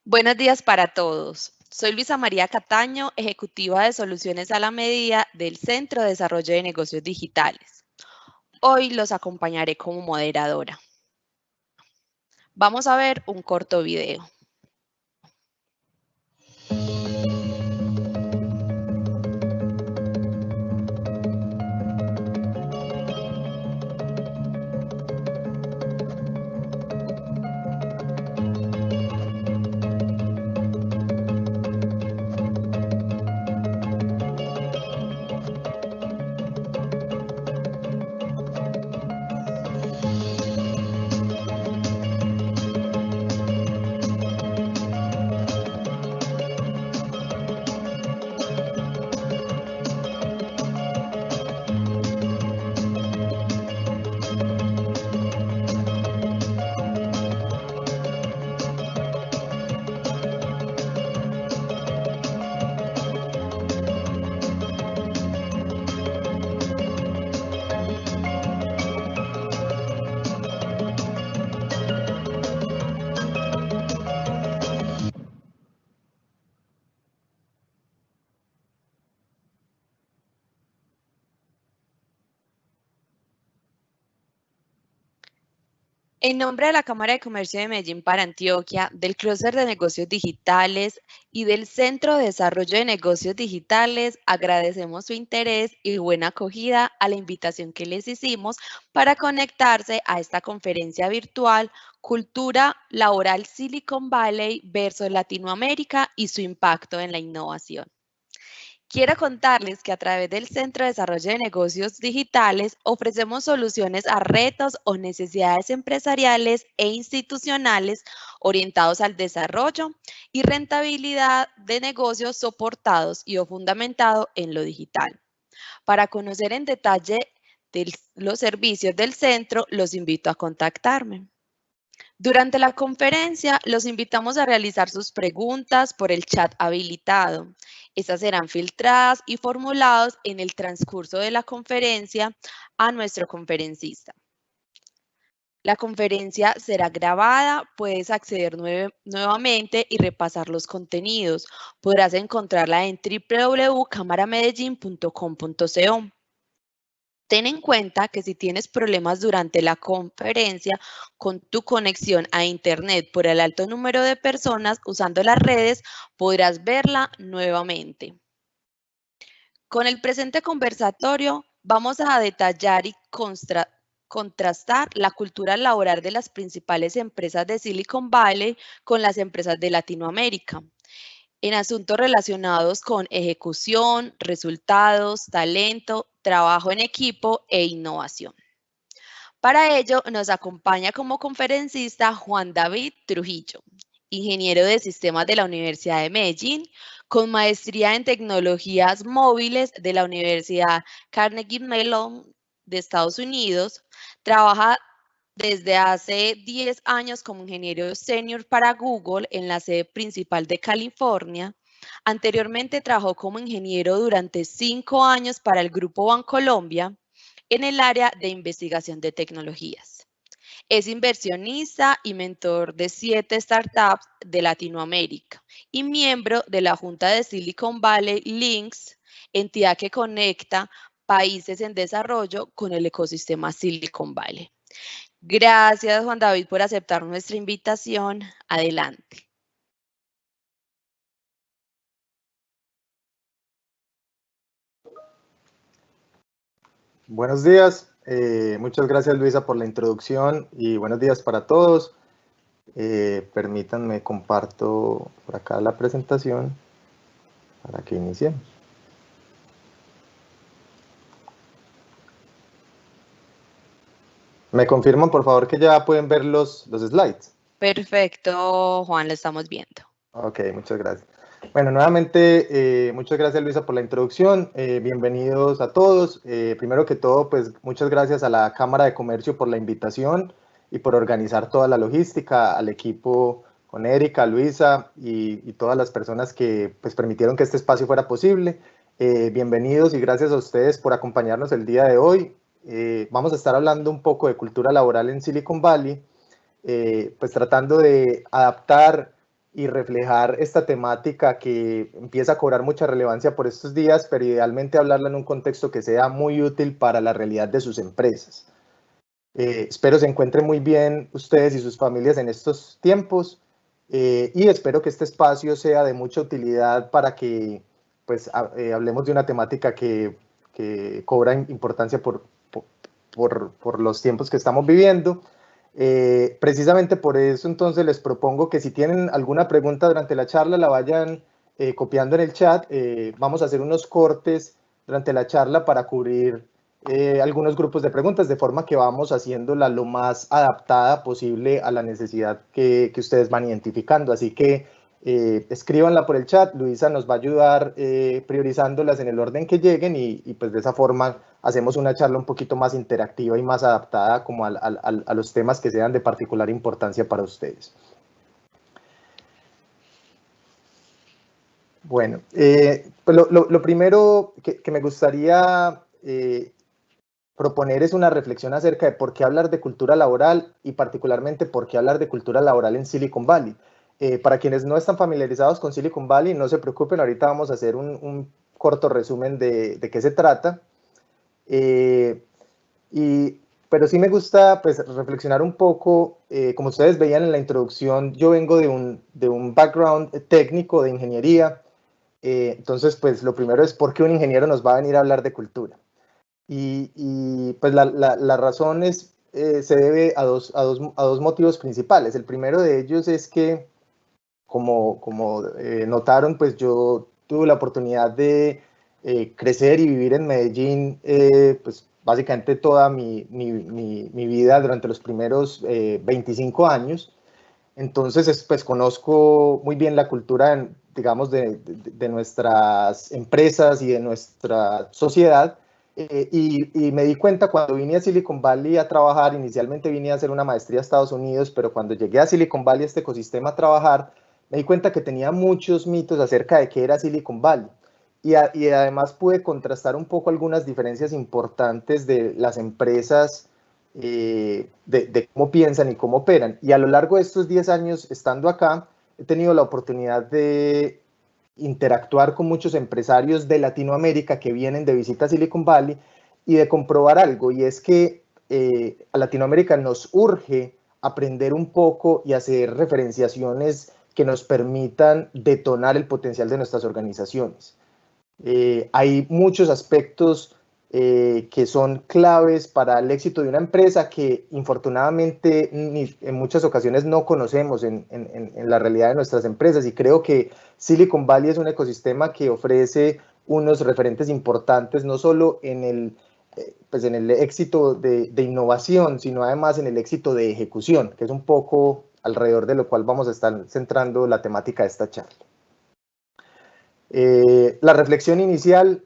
Buenos días para todos. Soy Luisa María Cataño, ejecutiva de Soluciones a la Medida del Centro de Desarrollo de Negocios Digitales. Hoy los acompañaré como moderadora. Vamos a ver un corto video. En nombre de la Cámara de Comercio de Medellín para Antioquia, del Clúster de Negocios Digitales y del Centro de Desarrollo de Negocios Digitales, agradecemos su interés y buena acogida a la invitación que les hicimos para conectarse a esta conferencia virtual Cultura Laboral Silicon Valley versus Latinoamérica y su impacto en la innovación. Quiero contarles que a través del Centro de Desarrollo de Negocios Digitales ofrecemos soluciones a retos o necesidades empresariales e institucionales orientados al desarrollo y rentabilidad de negocios soportados y o fundamentado en lo digital. Para conocer en detalle los servicios del centro, los invito a contactarme. Durante la conferencia, los invitamos a realizar sus preguntas por el chat habilitado. Estas serán filtradas y formuladas en el transcurso de la conferencia a nuestro conferencista. La conferencia será grabada, puedes acceder nuevamente y repasar los contenidos. Podrás encontrarla en www.cámaramedellin.com.co. Ten en cuenta que si tienes problemas durante la conferencia con tu conexión a Internet por el alto número de personas usando las redes, podrás verla nuevamente. Con el presente conversatorio vamos a detallar y contrastar la cultura laboral de las principales empresas de Silicon Valley con las empresas de Latinoamérica en asuntos relacionados con ejecución, resultados, talento, trabajo en equipo e innovación. Para ello nos acompaña como conferencista Juan David Trujillo, ingeniero de sistemas de la Universidad de Medellín, con maestría en tecnologías móviles de la Universidad Carnegie Mellon de Estados Unidos. Trabaja desde hace 10 años como ingeniero senior para Google en la sede principal de California. Anteriormente trabajó como ingeniero durante 5 años para el Grupo Bancolombia en el área de investigación de tecnologías. Es inversionista y mentor de 7 startups de Latinoamérica y miembro de la Junta de Silicon Valley Links, entidad que conecta países en desarrollo con el ecosistema Silicon Valley. Gracias, Juan David, por aceptar nuestra invitación. Adelante. Buenos días, muchas gracias Luisa por la introducción y buenos días para todos. Permítanme comparto por acá la presentación para que iniciemos. ¿Me confirman por favor que ya pueden ver los slides? Perfecto, Juan, lo estamos viendo. Ok, muchas gracias. Bueno, nuevamente, muchas gracias Luisa por la introducción. Bienvenidos a todos. Primero que todo, pues muchas gracias a la Cámara de Comercio por la invitación y por organizar toda la logística, al equipo con Erika, Luisa y todas las personas que pues, permitieron que este espacio fuera posible. Bienvenidos y gracias a ustedes por acompañarnos el día de hoy. Vamos a estar hablando un poco de cultura laboral en Silicon Valley, pues tratando de adaptar y reflejar esta temática que empieza a cobrar mucha relevancia por estos días, pero idealmente hablarla en un contexto que sea muy útil para la realidad de sus empresas. Espero se encuentren muy bien ustedes y sus familias en estos tiempos, y espero que este espacio sea de mucha utilidad para que pues, hablemos de una temática que cobra importancia por los tiempos que estamos viviendo. Precisamente por eso entonces les propongo que si tienen alguna pregunta durante la charla la vayan copiando en el chat. Vamos a hacer unos cortes durante la charla para cubrir algunos grupos de preguntas, de forma que vamos haciéndola lo más adaptada posible a la necesidad que ustedes van identificando. Así que escríbanla por el chat, Luisa nos va a ayudar priorizándolas en el orden que lleguen y pues de esa forma hacemos una charla un poquito más interactiva y más adaptada como a los temas que sean de particular importancia para ustedes. Bueno, pues lo primero que me gustaría proponer es una reflexión acerca de por qué hablar de cultura laboral y particularmente por qué hablar de cultura laboral en Silicon Valley. Para quienes no están familiarizados con Silicon Valley, no se preocupen, ahorita vamos a hacer un corto resumen de qué se trata. Pero sí me gusta pues, reflexionar un poco, como ustedes veían en la introducción, yo vengo de un background técnico de ingeniería, entonces pues lo primero es por qué un ingeniero nos va a venir a hablar de cultura. Pues la razón se debe a dos motivos principales. El primero de ellos es que, como notaron, pues yo tuve la oportunidad de crecer y vivir en Medellín, pues básicamente toda mi vida durante los primeros 25 años. Entonces, pues conozco muy bien la cultura, digamos, de nuestras empresas y de nuestra sociedad. Y me di cuenta cuando vine a Silicon Valley a trabajar, inicialmente vine a hacer una maestría a Estados Unidos, pero cuando llegué a Silicon Valley, a este ecosistema a trabajar, me di cuenta que tenía muchos mitos acerca de qué era Silicon Valley. Y además pude contrastar un poco algunas diferencias importantes de las empresas, de cómo piensan y cómo operan. Y a lo largo de estos 10 años estando acá, he tenido la oportunidad de interactuar con muchos empresarios de Latinoamérica que vienen de visita a Silicon Valley y de comprobar algo, y es que a Latinoamérica nos urge aprender un poco y hacer referenciaciones que nos permitan detonar el potencial de nuestras organizaciones. Hay muchos aspectos que son claves para el éxito de una empresa que infortunadamente en muchas ocasiones no conocemos en la realidad de nuestras empresas, y creo que Silicon Valley es un ecosistema que ofrece unos referentes importantes no solo en el éxito de innovación, sino además en el éxito de ejecución, que es un poco alrededor de lo cual vamos a estar centrando la temática de esta charla. La reflexión inicial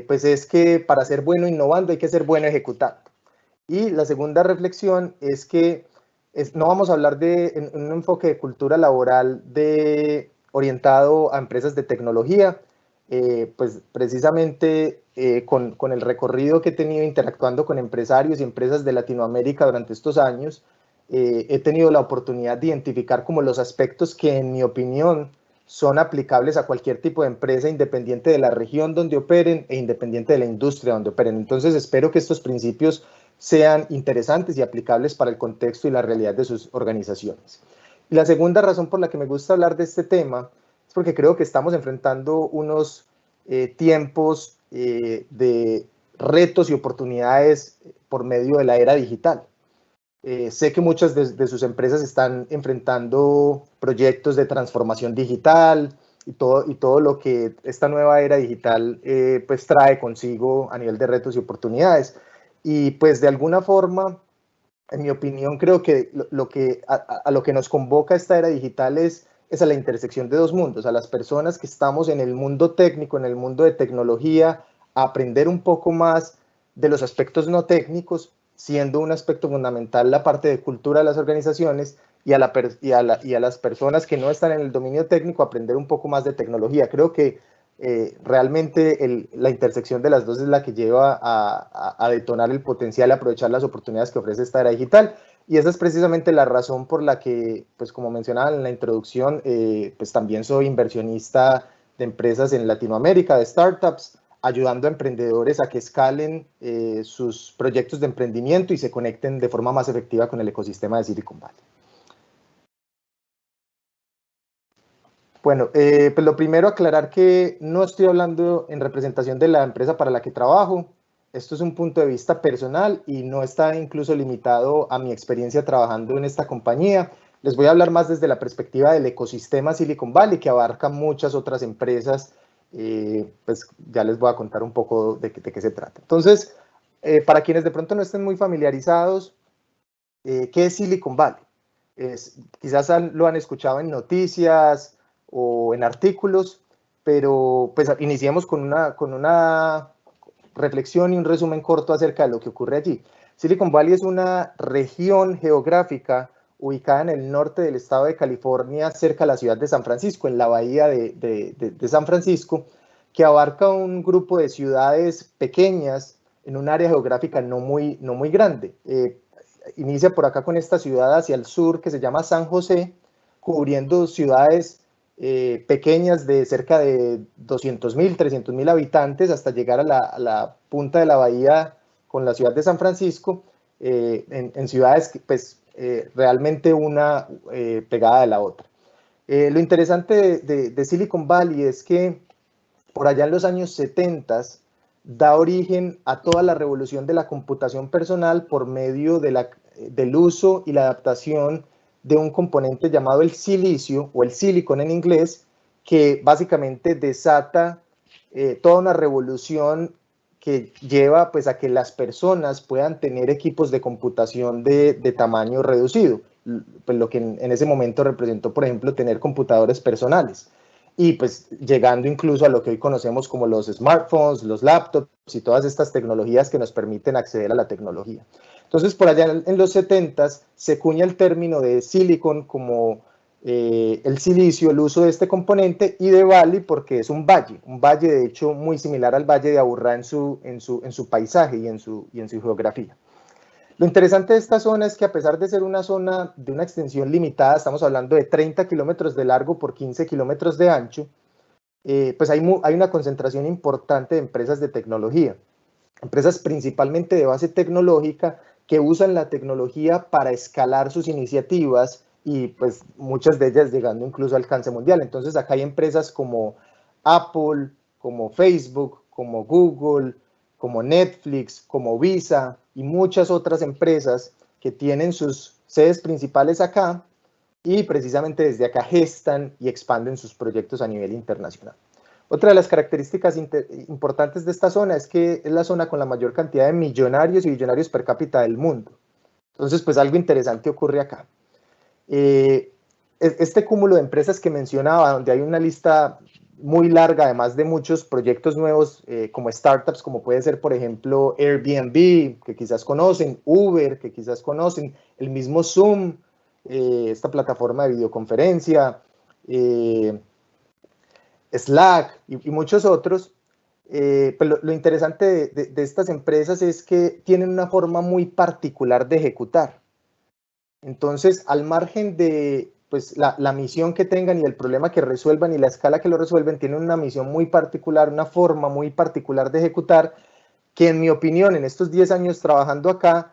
pues es que para ser bueno innovando hay que ser bueno ejecutando. Y la segunda reflexión es que no vamos a hablar de un enfoque de cultura laboral orientado a empresas de tecnología, pues precisamente con el recorrido que he tenido interactuando con empresarios y empresas de Latinoamérica durante estos años, he tenido la oportunidad de identificar como los aspectos que en mi opinión son aplicables a cualquier tipo de empresa, independiente de la región donde operen e independiente de la industria donde operen. Entonces espero que estos principios sean interesantes y aplicables para el contexto y la realidad de sus organizaciones. Y la segunda razón por la que me gusta hablar de este tema es porque creo que estamos enfrentando unos tiempos de retos y oportunidades por medio de la era digital. Sé que muchas de sus empresas están enfrentando proyectos de transformación digital y todo lo que esta nueva era digital pues trae consigo a nivel de retos y oportunidades. Y pues de alguna forma, en mi opinión, creo que a lo que nos convoca esta era digital es a la intersección de dos mundos, a las personas que estamos en el mundo técnico, en el mundo de tecnología, a aprender un poco más de los aspectos no técnicos, siendo un aspecto fundamental la parte de cultura de las organizaciones, y a las personas que no están en el dominio técnico aprender un poco más de tecnología. Creo que realmente la intersección de las dos es la que lleva a detonar el potencial, a aprovechar las oportunidades que ofrece esta era digital. Y esa es precisamente la razón por la que, pues como mencionaba en la introducción, pues también soy inversionista de empresas en Latinoamérica, de startups, ayudando a emprendedores a que escalen sus proyectos de emprendimiento y se conecten de forma más efectiva con el ecosistema de Silicon Valley. Bueno, pues lo primero aclarar que no estoy hablando en representación de la empresa para la que trabajo. Esto es un punto de vista personal y no está incluso limitado a mi experiencia trabajando en esta compañía. Les voy a hablar más desde la perspectiva del ecosistema Silicon Valley, que abarca muchas otras empresas. Pues ya les voy a contar un poco de qué se trata. Entonces, para quienes de pronto no estén muy familiarizados, ¿qué es Silicon Valley? Quizás lo han escuchado en noticias o en artículos, pero pues iniciemos con una reflexión y un resumen corto acerca de lo que ocurre allí. Silicon Valley es una región geográfica ubicada en el norte del estado de California, cerca de la ciudad de San Francisco, en la bahía de San Francisco, que abarca un grupo de ciudades pequeñas en un área geográfica no muy grande. Inicia por acá con esta ciudad hacia el sur que se llama San José, cubriendo ciudades pequeñas de cerca de 200.000, 300.000 habitantes hasta llegar a la punta de la bahía con la ciudad de San Francisco, en ciudades pues, realmente una pegada de la otra. Lo interesante de Silicon Valley es que por allá en los años 70 da origen a toda la revolución de la computación personal por medio del uso y la adaptación de un componente llamado el silicio o el silicon en inglés, que básicamente desata toda una revolución que lleva pues, a que las personas puedan tener equipos de computación de tamaño reducido, pues, lo que en ese momento representó, por ejemplo, tener computadores personales y pues llegando incluso a lo que hoy conocemos como los smartphones, los laptops y todas estas tecnologías que nos permiten acceder a la tecnología. Entonces, por allá en los 70s se cuña el término de silicon como el silicio, el uso de este componente, y de valley porque es un valle de hecho muy similar al valle de Aburrá en su paisaje y en su geografía. Lo interesante de esta zona es que a pesar de ser una zona de una extensión limitada, estamos hablando de 30 kilómetros de largo por 15 kilómetros de ancho, pues hay una concentración importante de empresas de tecnología, empresas principalmente de base tecnológica que usan la tecnología para escalar sus iniciativas y pues muchas de ellas llegando incluso al alcance mundial. Entonces acá hay empresas como Apple, como Facebook, como Google, como Netflix, como Visa y muchas otras empresas que tienen sus sedes principales acá y precisamente desde acá gestan y expanden sus proyectos a nivel internacional. Otra de las características importantes de esta zona es que es la zona con la mayor cantidad de millonarios y billonarios per cápita del mundo. Entonces, pues algo interesante ocurre acá. Este cúmulo de empresas que mencionaba, donde hay una lista muy larga, además de muchos proyectos nuevos como startups, como puede ser, por ejemplo, Airbnb, que quizás conocen, Uber, que quizás conocen, el mismo Zoom, esta plataforma de videoconferencia, Slack y muchos otros. Pues lo interesante de estas empresas es que tienen una forma muy particular de ejecutar. Entonces, al margen de pues, la misión que tengan y el problema que resuelvan y la escala que lo resuelven, tienen una misión muy particular, una forma muy particular de ejecutar, que en mi opinión, en estos 10 años trabajando acá,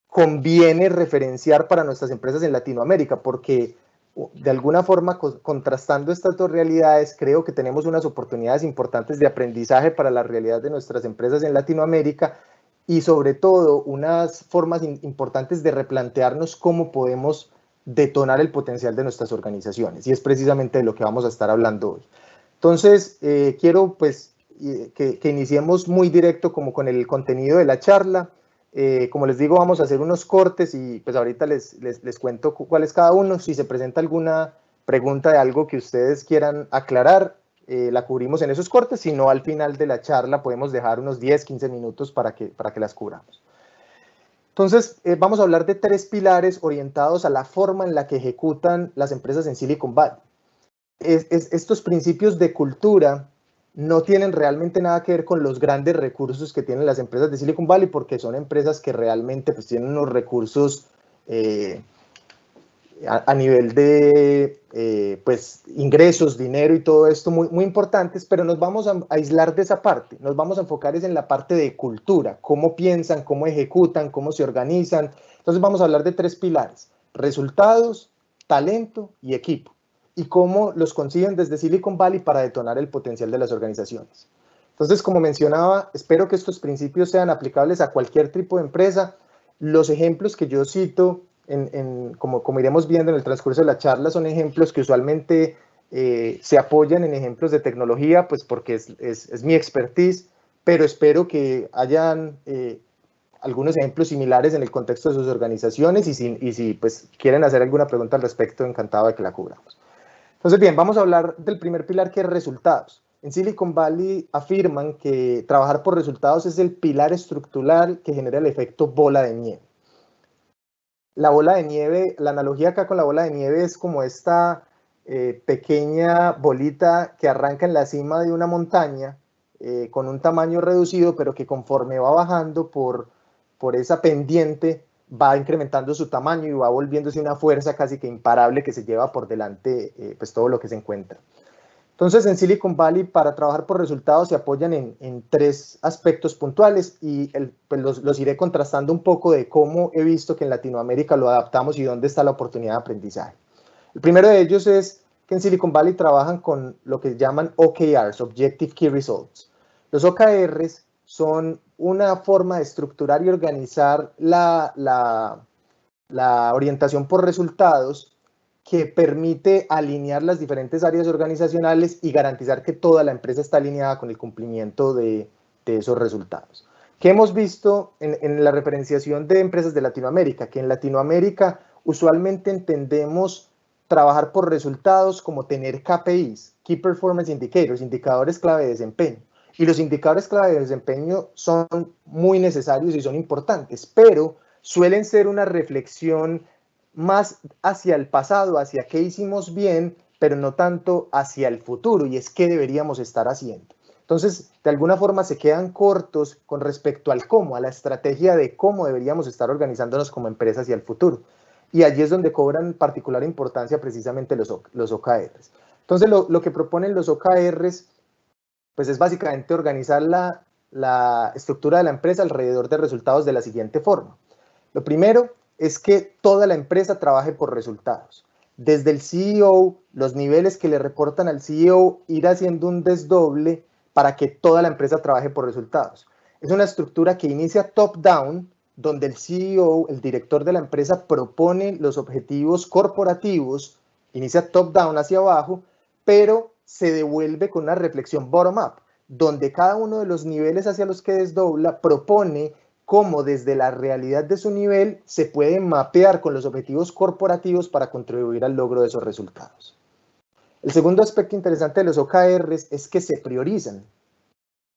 conviene referenciar para nuestras empresas en Latinoamérica, porque de alguna forma, contrastando estas dos realidades, creo que tenemos unas oportunidades importantes de aprendizaje para la realidad de nuestras empresas en Latinoamérica y sobre todo unas formas importantes de replantearnos cómo podemos detonar el potencial de nuestras organizaciones. Y es precisamente de lo que vamos a estar hablando hoy. Entonces, quiero pues que iniciemos muy directo como con el contenido de la charla. Como les digo, vamos a hacer unos cortes y pues ahorita les cuento cuál es cada uno. Si se presenta alguna pregunta de algo que ustedes quieran aclarar, la cubrimos en esos cortes, si no al final de la charla podemos dejar unos 10, 15 minutos para que las cubramos. Entonces, vamos a hablar de 3 pilares orientados a la forma en la que ejecutan las empresas en Silicon Valley. Estos principios de cultura no tienen realmente nada que ver con los grandes recursos que tienen las empresas de Silicon Valley, porque son empresas que realmente pues, tienen unos recursos a nivel de pues, ingresos, dinero y todo esto muy, muy importantes, pero nos vamos a aislar de esa parte, nos vamos a enfocar en la parte de cultura, cómo piensan, cómo ejecutan, cómo se organizan. Entonces vamos a hablar de 3 pilares: resultados, talento y equipo, y cómo los consiguen desde Silicon Valley para detonar el potencial de las organizaciones. Entonces, como mencionaba, espero que estos principios sean aplicables a cualquier tipo de empresa. Los ejemplos que yo cito, como iremos viendo en el transcurso de la charla, son ejemplos que usualmente se apoyan en ejemplos de tecnología, pues porque es mi expertise, pero espero que hayan algunos ejemplos similares en el contexto de sus organizaciones, y si pues, quieren hacer alguna pregunta al respecto, encantado de que la cubramos. Entonces, bien, vamos a hablar del primer pilar, que es resultados. En Silicon Valley afirman que trabajar por resultados es el pilar estructural que genera el efecto bola de nieve. La bola de nieve, la analogía acá con la bola de nieve es como esta pequeña bolita que arranca en la cima de una montaña con un tamaño reducido, pero que conforme va bajando por esa pendiente, va incrementando su tamaño y va volviéndose una fuerza casi que imparable que se lleva por delante pues todo lo que se encuentra. Entonces, en Silicon Valley, para trabajar por resultados, se apoyan en 3 aspectos puntuales, y pues los iré contrastando un poco de cómo he visto que en Latinoamérica lo adaptamos y dónde está la oportunidad de aprendizaje. El primero de ellos es que en Silicon Valley trabajan con lo que llaman OKRs, Objective Key Results. Los OKRs son una forma de estructurar y organizar la orientación por resultados, que permite alinear las diferentes áreas organizacionales y garantizar que toda la empresa está alineada con el cumplimiento de esos resultados. ¿Qué hemos visto en la referenciación de empresas de Latinoamérica? Que en Latinoamérica usualmente entendemos trabajar por resultados como tener KPIs, Key Performance Indicators, indicadores clave de desempeño. Y los indicadores clave de desempeño son muy necesarios y son importantes, pero suelen ser una reflexión más hacia el pasado, hacia qué hicimos bien, pero no tanto hacia el futuro, y es qué deberíamos estar haciendo. Entonces, de alguna forma se quedan cortos con respecto al cómo, a la estrategia de cómo deberíamos estar organizándonos como empresa hacia el futuro. Y allí es donde cobran particular importancia precisamente los OKRs. Entonces, lo que proponen los OKRs pues es básicamente organizar la estructura de la empresa alrededor de resultados de la siguiente forma. Lo primero es que toda la empresa trabaje por resultados. Desde el CEO, los niveles que le reportan al CEO, ir haciendo un desdoble para que toda la empresa trabaje por resultados. Es una estructura que inicia top-down, donde el CEO, el director de la empresa, propone los objetivos corporativos, inicia top-down hacia abajo, pero se devuelve con una reflexión bottom-up, donde cada uno de los niveles hacia los que desdobla propone cómo desde la realidad de su nivel se puede mapear con los objetivos corporativos para contribuir al logro de esos resultados. El segundo aspecto interesante de los OKRs es que se priorizan.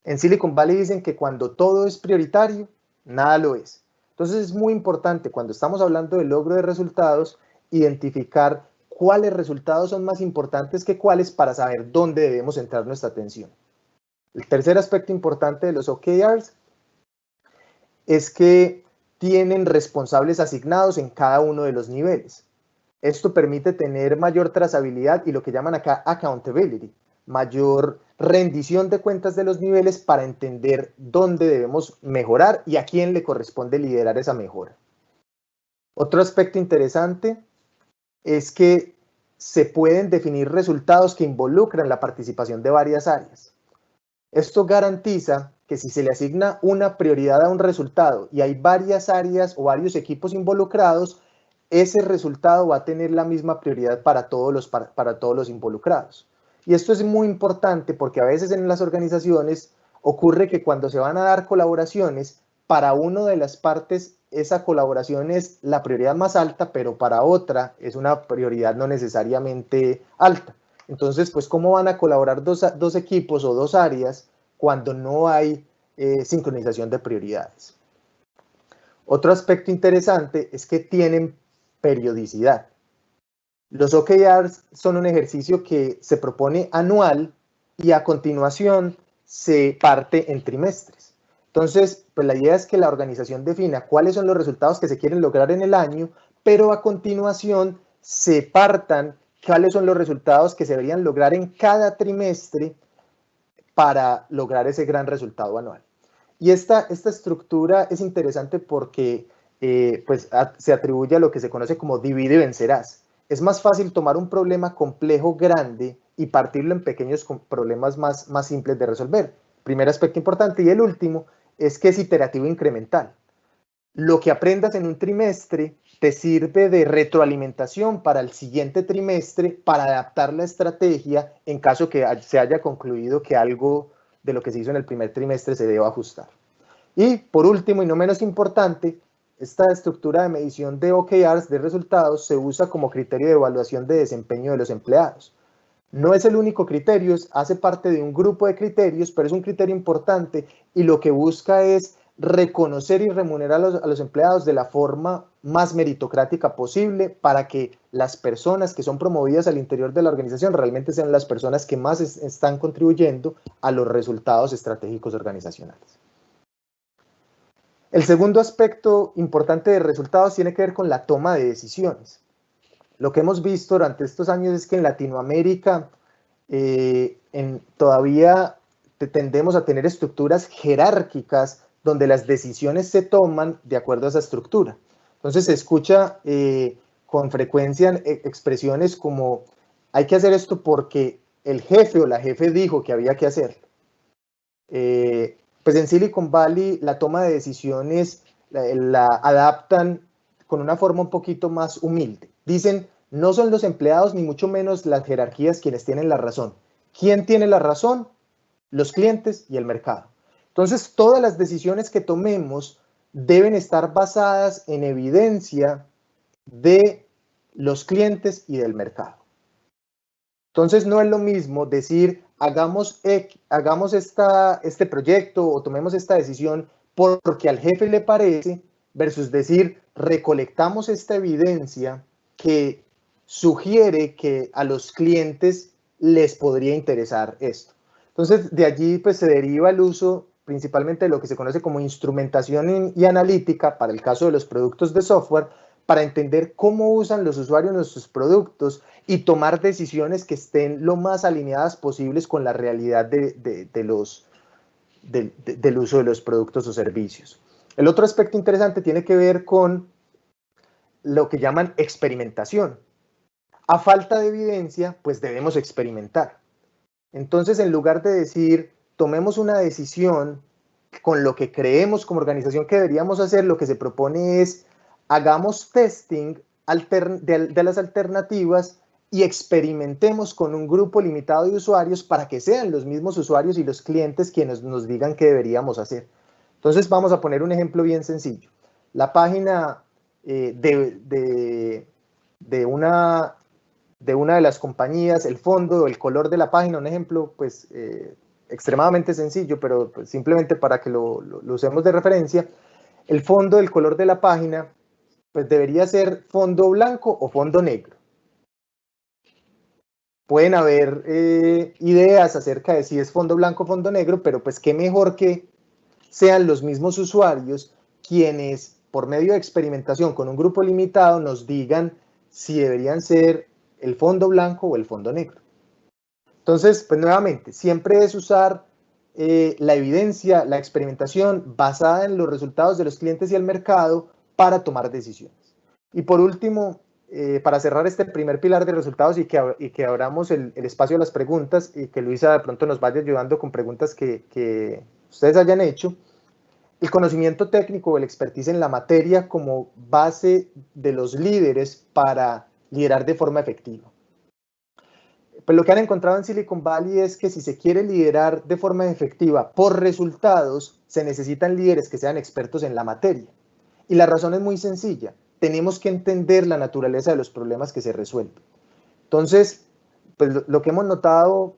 En Silicon Valley dicen que cuando todo es prioritario, nada lo es. Entonces es muy importante, cuando estamos hablando del logro de resultados, identificar cuáles resultados son más importantes que cuáles para saber dónde debemos centrar nuestra atención. El tercer aspecto importante de los OKRs es que tienen responsables asignados en cada uno de los niveles. Esto permite tener mayor trazabilidad y lo que llaman acá accountability, mayor rendición de cuentas de los niveles para entender dónde debemos mejorar y a quién le corresponde liderar esa mejora. Otro aspecto interesante es que se pueden definir resultados que involucran la participación de varias áreas. Esto garantiza que si se le asigna una prioridad a un resultado y hay varias áreas o varios equipos involucrados, ese resultado va a tener la misma prioridad para todos los involucrados. Y esto es muy importante porque a veces en las organizaciones ocurre que cuando se van a dar colaboraciones, para una de las partes esa colaboración es la prioridad más alta, pero para otra es una prioridad no necesariamente alta. Entonces, pues, ¿cómo van a colaborar dos equipos o dos áreas cuando no hay sincronización de prioridades? Otro aspecto interesante es que tienen periodicidad. Los OKRs son un ejercicio que se propone anual y a continuación se parte en trimestres. Entonces, pues la idea es que la organización defina cuáles son los resultados que se quieren lograr en el año, pero a continuación se partan cuáles son los resultados que se deberían lograr en cada trimestre para lograr ese gran resultado anual. Y esta estructura es interesante porque pues, se atribuye a lo que se conoce como divide y vencerás. Es más fácil tomar un problema complejo, grande, y partirlo en pequeños problemas más simples de resolver. Primer aspecto importante. Y el último es que es iterativo incremental. Lo que aprendas en un trimestre te sirve de retroalimentación para el siguiente trimestre para adaptar la estrategia en caso que se haya concluido que algo de lo que se hizo en el primer trimestre se deba ajustar. Y por último, y no menos importante, esta estructura de medición de OKRs, de resultados, se usa como criterio de evaluación de desempeño de los empleados. No es el único criterio, hace parte de un grupo de criterios, pero es un criterio importante y lo que busca es reconocer y remunerar a los empleados de la forma más meritocrática posible para que las personas que son promovidas al interior de la organización realmente sean las personas que más están contribuyendo a los resultados estratégicos organizacionales. El segundo aspecto importante de resultados tiene que ver con la toma de decisiones. Lo que hemos visto durante estos años es que en Latinoamérica todavía tendemos a tener estructuras jerárquicas donde las decisiones se toman de acuerdo a esa estructura. Entonces se escucha con frecuencia expresiones como hay que hacer esto porque el jefe o la jefe dijo que había que hacerlo. Pues en Silicon Valley la toma de decisiones la adaptan con una forma un poquito más humilde. Dicen, no son los empleados ni mucho menos las jerarquías quienes tienen la razón. ¿Quién tiene la razón? Los clientes y el mercado. Entonces, todas las decisiones que tomemos deben estar basadas en evidencia de los clientes y del mercado. Entonces, no es lo mismo decir, hagamos este proyecto o tomemos esta decisión porque al jefe le parece, versus decir, recolectamos esta evidencia que sugiere que a los clientes les podría interesar esto. Entonces, de allí pues, se deriva el uso principalmente de lo que se conoce como instrumentación y analítica para el caso de los productos de software, para entender cómo usan los usuarios nuestros productos y tomar decisiones que estén lo más alineadas posibles con la realidad del uso de los productos o servicios. El otro aspecto interesante tiene que ver con lo que llaman experimentación. A falta de evidencia, pues debemos experimentar. Entonces, en lugar de decir, tomemos una decisión con lo que creemos como organización que deberíamos hacer, lo que se propone es, hagamos testing de las alternativas y experimentemos con un grupo limitado de usuarios para que sean los mismos usuarios y los clientes quienes nos digan qué deberíamos hacer. Entonces, vamos a poner un ejemplo bien sencillo. La página de una de las compañías, el fondo, el color de la página, un ejemplo pues extremadamente sencillo, pero pues, simplemente para que lo usemos de referencia, el fondo, el color de la página, pues debería ser fondo blanco o fondo negro. Pueden haber ideas acerca de si es fondo blanco o fondo negro, pero pues qué mejor que sean los mismos usuarios quienes, por medio de experimentación con un grupo limitado, nos digan si deberían ser el fondo blanco o el fondo negro. Entonces, pues nuevamente, siempre es usar la evidencia, la experimentación basada en los resultados de los clientes y el mercado para tomar decisiones. Y por último, para cerrar este primer pilar de resultados y que abramos el espacio a las preguntas y que Luisa de pronto nos vaya ayudando con preguntas que ustedes hayan hecho, el conocimiento técnico o el expertise en la materia como base de los líderes para liderar de forma efectiva. Pues lo que han encontrado en Silicon Valley es que si se quiere liderar de forma efectiva por resultados, se necesitan líderes que sean expertos en la materia. Y la razón es muy sencilla. Tenemos que entender la naturaleza de los problemas que se resuelven. Entonces, pues lo que hemos notado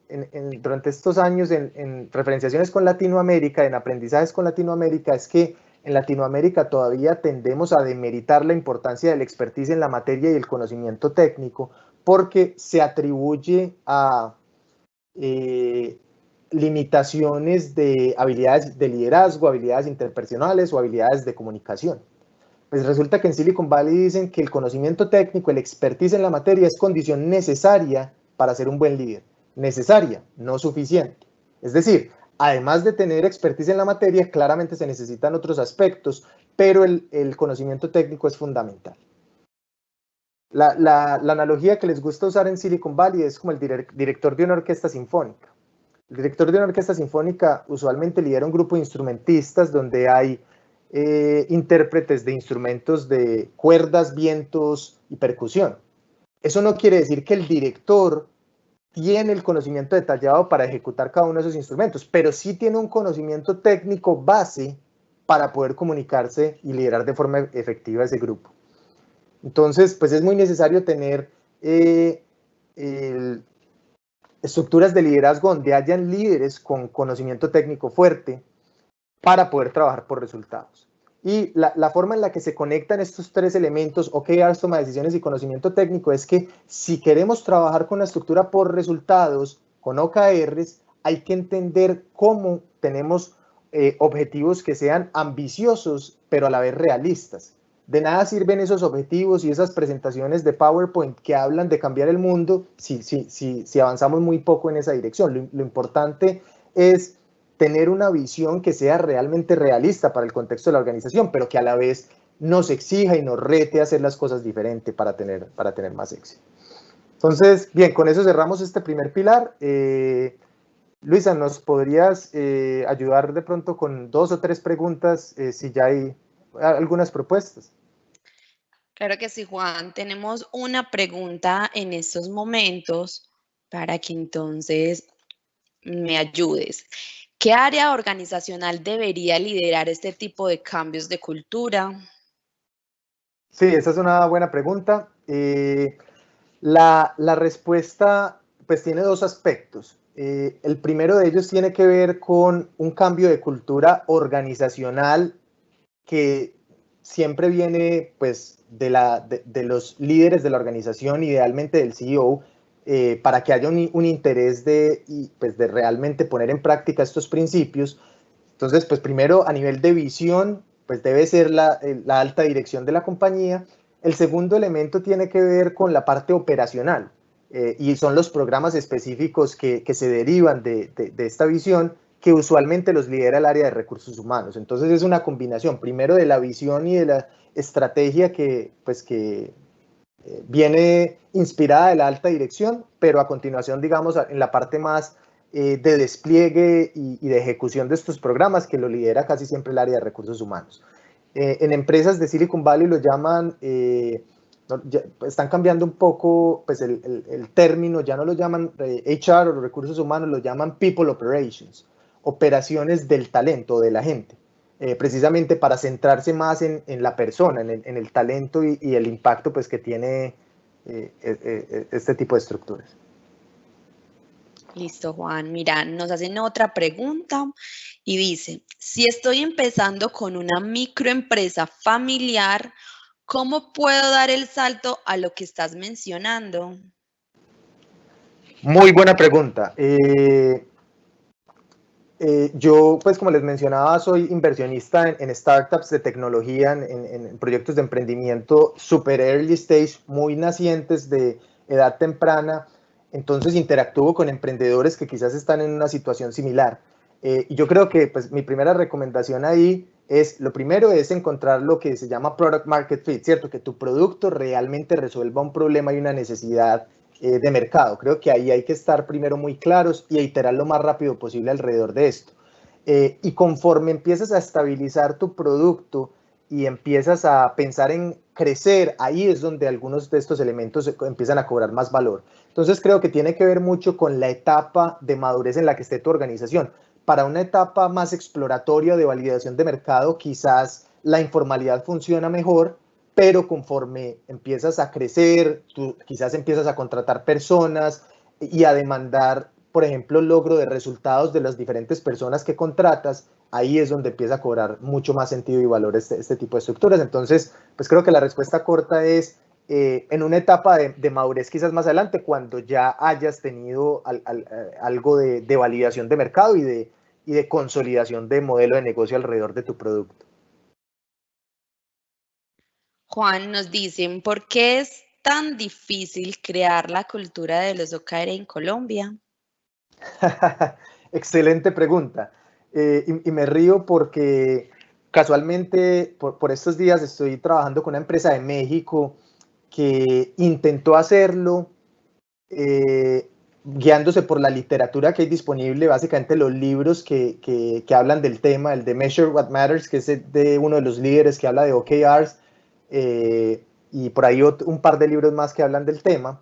durante estos años en referenciaciones con Latinoamérica, en aprendizajes con Latinoamérica, es que en Latinoamérica todavía tendemos a demeritar la importancia del expertise en la materia y el conocimiento técnico, porque se atribuye a limitaciones de habilidades de liderazgo, habilidades interpersonales o habilidades de comunicación. Pues resulta que en Silicon Valley dicen que el conocimiento técnico, el expertise en la materia es condición necesaria para ser un buen líder. Necesaria, no suficiente. Es decir, además de tener expertise en la materia, claramente se necesitan otros aspectos, pero el conocimiento técnico es fundamental. La analogía que les gusta usar en Silicon Valley es como el director de una orquesta sinfónica. El director de una orquesta sinfónica usualmente lidera un grupo de instrumentistas donde hay intérpretes de instrumentos de cuerdas, vientos y percusión. Eso no quiere decir que el director tiene el conocimiento detallado para ejecutar cada uno de esos instrumentos, pero sí tiene un conocimiento técnico base para poder comunicarse y liderar de forma efectiva ese grupo. Entonces, pues es muy necesario tener estructuras de liderazgo donde hayan líderes con conocimiento técnico fuerte para poder trabajar por resultados. Y la forma en la que se conectan estos tres elementos, OKRs, toma de decisiones y conocimiento técnico, es que si queremos trabajar con la estructura por resultados, con OKRs, hay que entender cómo tenemos objetivos que sean ambiciosos, pero a la vez realistas. De nada sirven esos objetivos y esas presentaciones de PowerPoint que hablan de cambiar el mundo si avanzamos muy poco en esa dirección. Lo importante es tener una visión que sea realmente realista para el contexto de la organización, pero que a la vez nos exija y nos rete a hacer las cosas diferente para tener más éxito. Entonces, bien, con eso cerramos este primer pilar. Luisa, ¿nos podrías ayudar de pronto con 2 o 3 preguntas si ya hay algunas propuestas? Claro que sí, Juan. Tenemos una pregunta en estos momentos para que entonces me ayudes. ¿Qué área organizacional debería liderar este tipo de cambios de cultura? Sí, esa es una buena pregunta. La respuesta pues tiene dos aspectos. El primero de ellos tiene que ver con un cambio de cultura organizacional que siempre viene pues de los líderes de la organización, idealmente del CEO, para que haya un interés pues, de realmente poner en práctica estos principios. Entonces, pues primero a nivel de visión, pues debe ser la alta dirección de la compañía. El segundo elemento tiene que ver con la parte operacional y son los programas específicos que se derivan de esta visión, que usualmente los lidera el área de recursos humanos. Entonces es una combinación primero de la visión y de la estrategia que viene inspirada de la alta dirección, pero a continuación, digamos, en la parte más de despliegue y de ejecución de estos programas, que lo lidera casi siempre el área de recursos humanos. En empresas de Silicon Valley lo llaman, están cambiando un poco pues el término, ya no lo llaman HR o recursos humanos, lo llaman People Operations, operaciones del talento, de la gente. Precisamente para centrarse más en la persona, en el talento y el impacto pues, que tiene este tipo de estructuras. Listo, Juan. Mira, nos hacen otra pregunta y dice, si estoy empezando con una microempresa familiar, ¿cómo puedo dar el salto a lo que estás mencionando? Muy buena pregunta. Yo, pues como les mencionaba, soy inversionista en startups de tecnología, en proyectos de emprendimiento super early stage, muy nacientes de edad temprana. Entonces interactúo con emprendedores que quizás están en una situación similar. Y yo creo que pues, mi primera recomendación ahí es, lo primero es encontrar lo que se llama product market fit, ¿cierto? Que tu producto realmente resuelva un problema y una necesidad de mercado. Creo que ahí hay que estar primero muy claros y iterar lo más rápido posible alrededor de esto. Y conforme empiezas a estabilizar tu producto y empiezas a pensar en crecer, ahí es donde algunos de estos elementos empiezan a cobrar más valor. Entonces creo que tiene que ver mucho con la etapa de madurez en la que esté tu organización. Para una etapa más exploratoria de validación de mercado, quizás la informalidad funciona mejor, pero conforme empiezas a crecer, tú quizás empiezas a contratar personas y a demandar, por ejemplo, logro de resultados de las diferentes personas que contratas, ahí es donde empieza a cobrar mucho más sentido y valor este tipo de estructuras. Entonces, pues creo que la respuesta corta es en una etapa de madurez quizás más adelante, cuando ya hayas tenido algo de validación de mercado y de consolidación de modelo de negocio alrededor de tu producto. Juan nos dicen, ¿por qué es tan difícil crear la cultura de los OKR en Colombia? Excelente pregunta. Y me río porque casualmente por estos días estoy trabajando con una empresa de México que intentó hacerlo guiándose por la literatura que hay disponible, básicamente los libros que hablan del tema, el de Measure What Matters, que es de uno de los líderes que habla de OKRs, y por ahí un par de libros más que hablan del tema.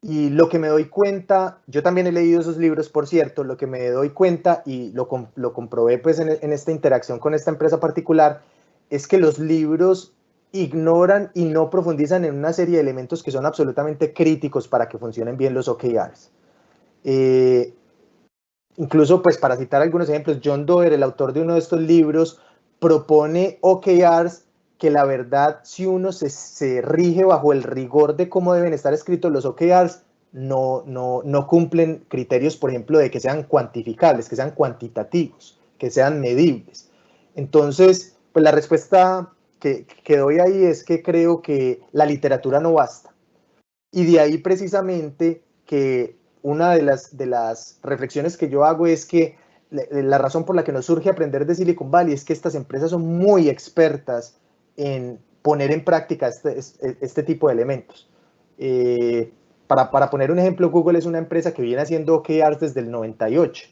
Y lo que me doy cuenta, yo también he leído esos libros, por cierto, lo que me doy cuenta y lo comprobé pues en esta interacción con esta empresa particular, es que los libros ignoran y no profundizan en una serie de elementos que son absolutamente críticos para que funcionen bien los OKRs. Incluso, pues para citar algunos ejemplos, John Doerr, el autor de uno de estos libros, propone OKRs que la verdad, si uno se rige bajo el rigor de cómo deben estar escritos los OKRs, no cumplen criterios, por ejemplo, de que sean cuantificables, que sean cuantitativos, que sean medibles. Entonces, pues la respuesta que doy ahí es que creo que la literatura no basta. Y de ahí precisamente que una de las reflexiones que yo hago es que la razón por la que nos surge aprender de Silicon Valley es que estas empresas son muy expertas en poner en práctica este tipo de elementos. Para poner un ejemplo, Google es una empresa que viene haciendo OKRs desde el 98,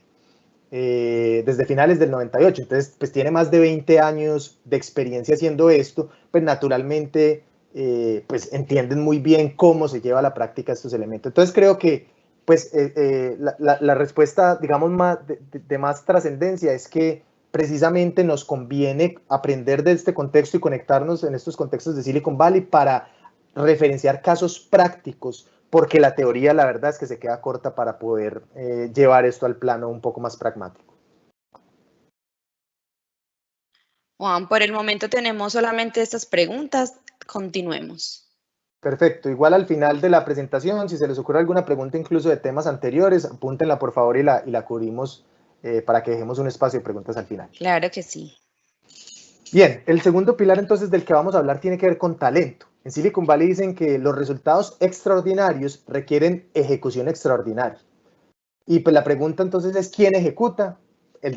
desde finales del 98, entonces pues tiene más de 20 años de experiencia haciendo esto, pues naturalmente pues entienden muy bien cómo se lleva a la práctica estos elementos. Entonces creo que pues la respuesta, digamos, de más trascendencia es que precisamente nos conviene aprender de este contexto y conectarnos en estos contextos de Silicon Valley para referenciar casos prácticos, porque la teoría, la verdad, es que se queda corta para poder llevar esto al plano un poco más pragmático. Juan, por el momento tenemos solamente estas preguntas. Continuemos. Perfecto. Igual al final de la presentación, si se les ocurre alguna pregunta incluso de temas anteriores, apúntenla por favor y la cubrimos para que dejemos un espacio de preguntas al final. Claro que sí. Bien, el segundo pilar entonces del que vamos a hablar tiene que ver con talento. En Silicon Valley dicen que los resultados extraordinarios requieren ejecución extraordinaria. Y pues la pregunta entonces es, ¿quién ejecuta?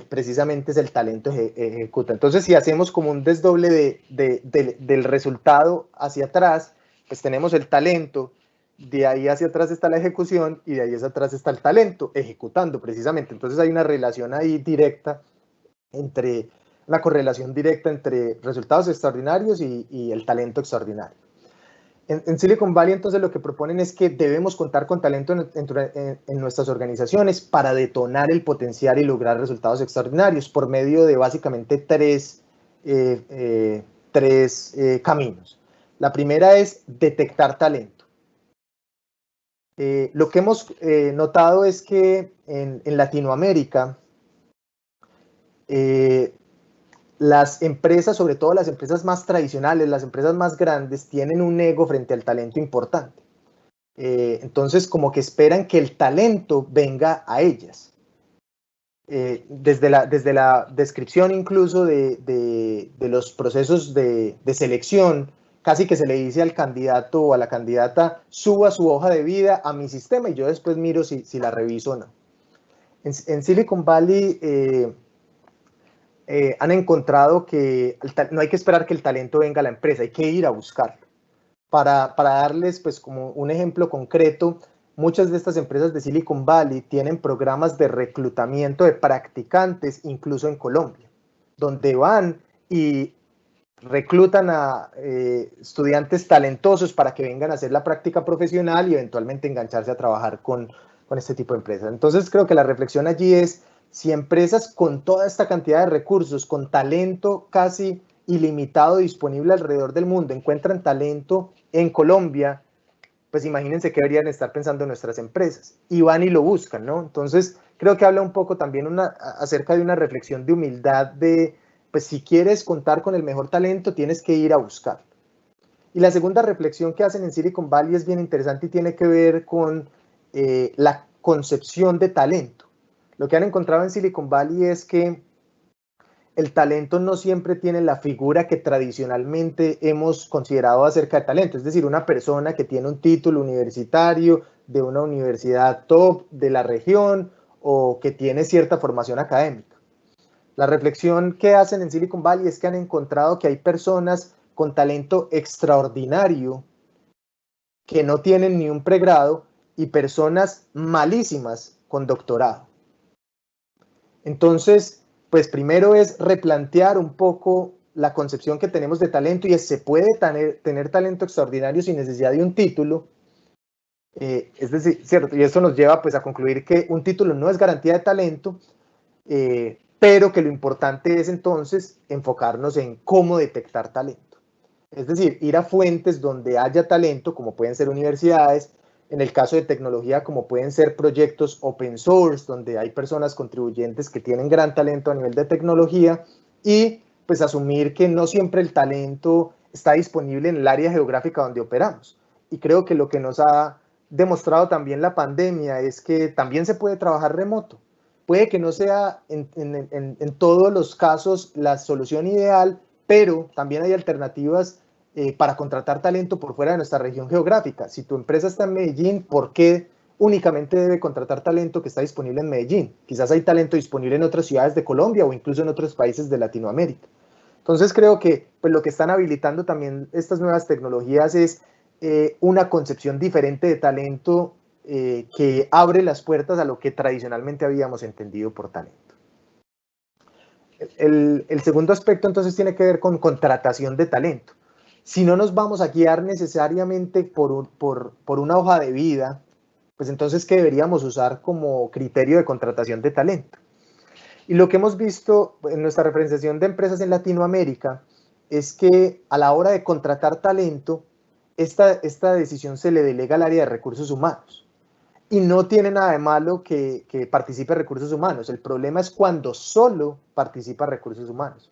Precisamente es el talento ejecuta. Entonces, si hacemos como un desdoble del resultado hacia atrás, pues tenemos el talento, de ahí hacia atrás está la ejecución y de ahí hacia atrás está el talento ejecutando precisamente. Entonces hay una relación ahí directa una correlación directa entre resultados extraordinarios y el talento extraordinario. En Silicon Valley, entonces, lo que proponen es que debemos contar con talento en nuestras organizaciones para detonar el potencial y lograr resultados extraordinarios por medio de básicamente tres caminos. La primera es detectar talento. Lo que hemos notado es que en Latinoamérica, las empresas, sobre todo las empresas más tradicionales, las empresas más grandes, tienen un ego frente al talento importante. Entonces, como que esperan que el talento venga a ellas. Desde la descripción incluso de los procesos de selección, casi que se le dice al candidato o a la candidata, suba su hoja de vida a mi sistema y yo después miro si la reviso o no. En Silicon Valley han encontrado que no hay que esperar que el talento venga a la empresa, hay que ir a buscarlo. Para darles pues como un ejemplo concreto, muchas de estas empresas de Silicon Valley tienen programas de reclutamiento de practicantes incluso en Colombia, donde van y reclutan a estudiantes talentosos para que vengan a hacer la práctica profesional y eventualmente engancharse a trabajar con este tipo de empresas. Entonces creo que la reflexión allí es, si empresas con toda esta cantidad de recursos, con talento casi ilimitado disponible alrededor del mundo, encuentran talento en Colombia, pues imagínense que deberían estar pensando nuestras empresas. Y van y lo buscan, ¿no? Entonces, creo que habla un poco también acerca de una reflexión de humildad de, pues si quieres contar con el mejor talento, tienes que ir a buscarlo. Y la segunda reflexión que hacen en Silicon Valley es bien interesante y tiene que ver con la concepción de talento. Lo que han encontrado en Silicon Valley es que el talento no siempre tiene la figura que tradicionalmente hemos considerado acerca de talento, es decir, una persona que tiene un título universitario de una universidad top de la región o que tiene cierta formación académica. La reflexión que hacen en Silicon Valley es que han encontrado que hay personas con talento extraordinario que no tienen ni un pregrado y personas malísimas con doctorado. Entonces, pues primero es replantear un poco la concepción que tenemos de talento y es, se puede tener talento extraordinario sin necesidad de un título. Es decir, cierto, y eso nos lleva pues a concluir que un título no es garantía de talento, pero que lo importante es entonces enfocarnos en cómo detectar talento. Es decir, ir a fuentes donde haya talento, como pueden ser universidades, en el caso de tecnología, como pueden ser proyectos open source, donde hay personas contribuyentes que tienen gran talento a nivel de tecnología, y pues asumir que no siempre el talento está disponible en el área geográfica donde operamos. Y creo que lo que nos ha demostrado también la pandemia es que también se puede trabajar remoto. Puede que no sea en todos los casos la solución ideal, pero también hay alternativas para contratar talento por fuera de nuestra región geográfica. Si tu empresa está en Medellín, ¿por qué únicamente debe contratar talento que está disponible en Medellín? Quizás hay talento disponible en otras ciudades de Colombia o incluso en otros países de Latinoamérica. Entonces creo que pues, lo que están habilitando también estas nuevas tecnologías es una concepción diferente de talento que abre las puertas a lo que tradicionalmente habíamos entendido por talento. El segundo aspecto entonces tiene que ver con contratación de talento. Si no nos vamos a guiar necesariamente por una hoja de vida, pues entonces, ¿qué deberíamos usar como criterio de contratación de talento? Y lo que hemos visto en nuestra referenciación de empresas en Latinoamérica es que a la hora de contratar talento, esta decisión se le delega al área de recursos humanos. Y no tiene nada de malo que participe recursos humanos. El problema es cuando solo participa recursos humanos.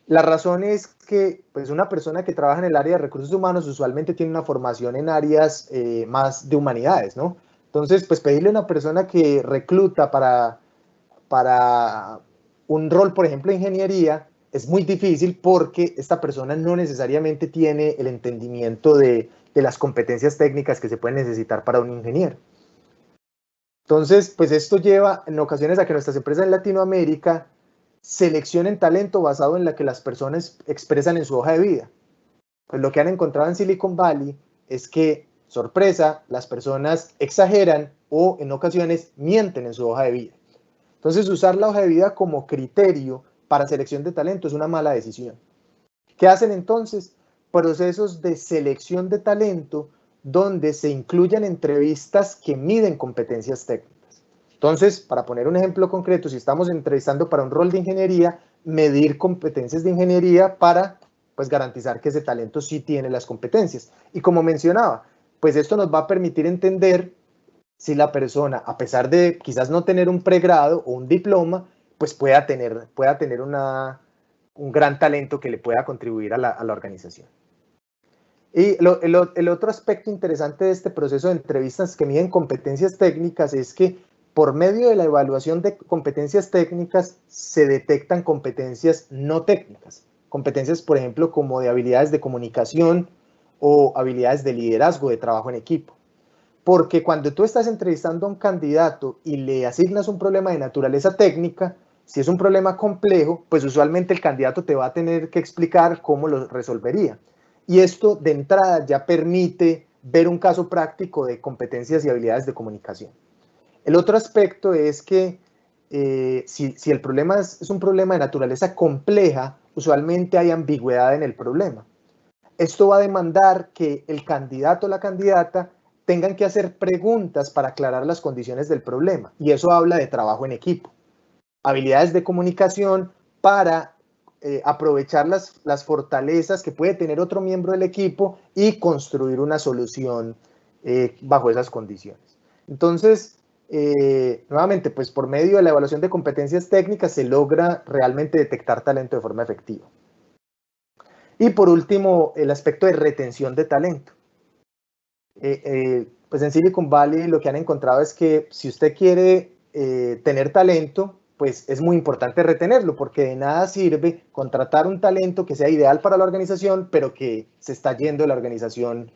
La razón es que pues, una persona que trabaja en el área de recursos humanos usualmente tiene una formación en áreas más de humanidades, ¿no? Entonces, pues pedirle a una persona que recluta para un rol, por ejemplo, de ingeniería, es muy difícil porque esta persona no necesariamente tiene el entendimiento de las competencias técnicas que se pueden necesitar para un ingeniero. Entonces, pues esto lleva en ocasiones a que nuestras empresas en Latinoamérica seleccionen talento basado en lo que las personas expresan en su hoja de vida. Pues lo que han encontrado en Silicon Valley es que, sorpresa, las personas exageran o en ocasiones mienten en su hoja de vida. Entonces, usar la hoja de vida como criterio para selección de talento es una mala decisión. ¿Qué hacen entonces? Procesos de selección de talento donde se incluyan entrevistas que miden competencias técnicas. Entonces, para poner un ejemplo concreto, si estamos entrevistando para un rol de ingeniería, medir competencias de ingeniería para pues, garantizar que ese talento sí tiene las competencias. Y como mencionaba, pues esto nos va a permitir entender si la persona, a pesar de quizás no tener un pregrado o un diploma, pues pueda tener un gran talento que le pueda contribuir a la organización. Y el otro aspecto interesante de este proceso de entrevistas que miden competencias técnicas es que por medio de la evaluación de competencias técnicas se detectan competencias no técnicas. Competencias, por ejemplo, como de habilidades de comunicación o habilidades de liderazgo, de trabajo en equipo. Porque cuando tú estás entrevistando a un candidato y le asignas un problema de naturaleza técnica, si es un problema complejo, pues usualmente el candidato te va a tener que explicar cómo lo resolvería. Y esto de entrada ya permite ver un caso práctico de competencias y habilidades de comunicación. El otro aspecto es que si el problema es un problema de naturaleza compleja, usualmente hay ambigüedad en el problema. Esto va a demandar que el candidato o la candidata tengan que hacer preguntas para aclarar las condiciones del problema. Y eso habla de trabajo en equipo. Habilidades de comunicación para aprovechar las fortalezas que puede tener otro miembro del equipo y construir una solución bajo esas condiciones. Entonces, nuevamente, pues por medio de la evaluación de competencias técnicas se logra realmente detectar talento de forma efectiva. Y por último, el aspecto de retención de talento. Pues en Silicon Valley lo que han encontrado es que si usted quiere tener talento, pues es muy importante retenerlo, porque de nada sirve contratar un talento que sea ideal para la organización, pero que se está yendo de la organización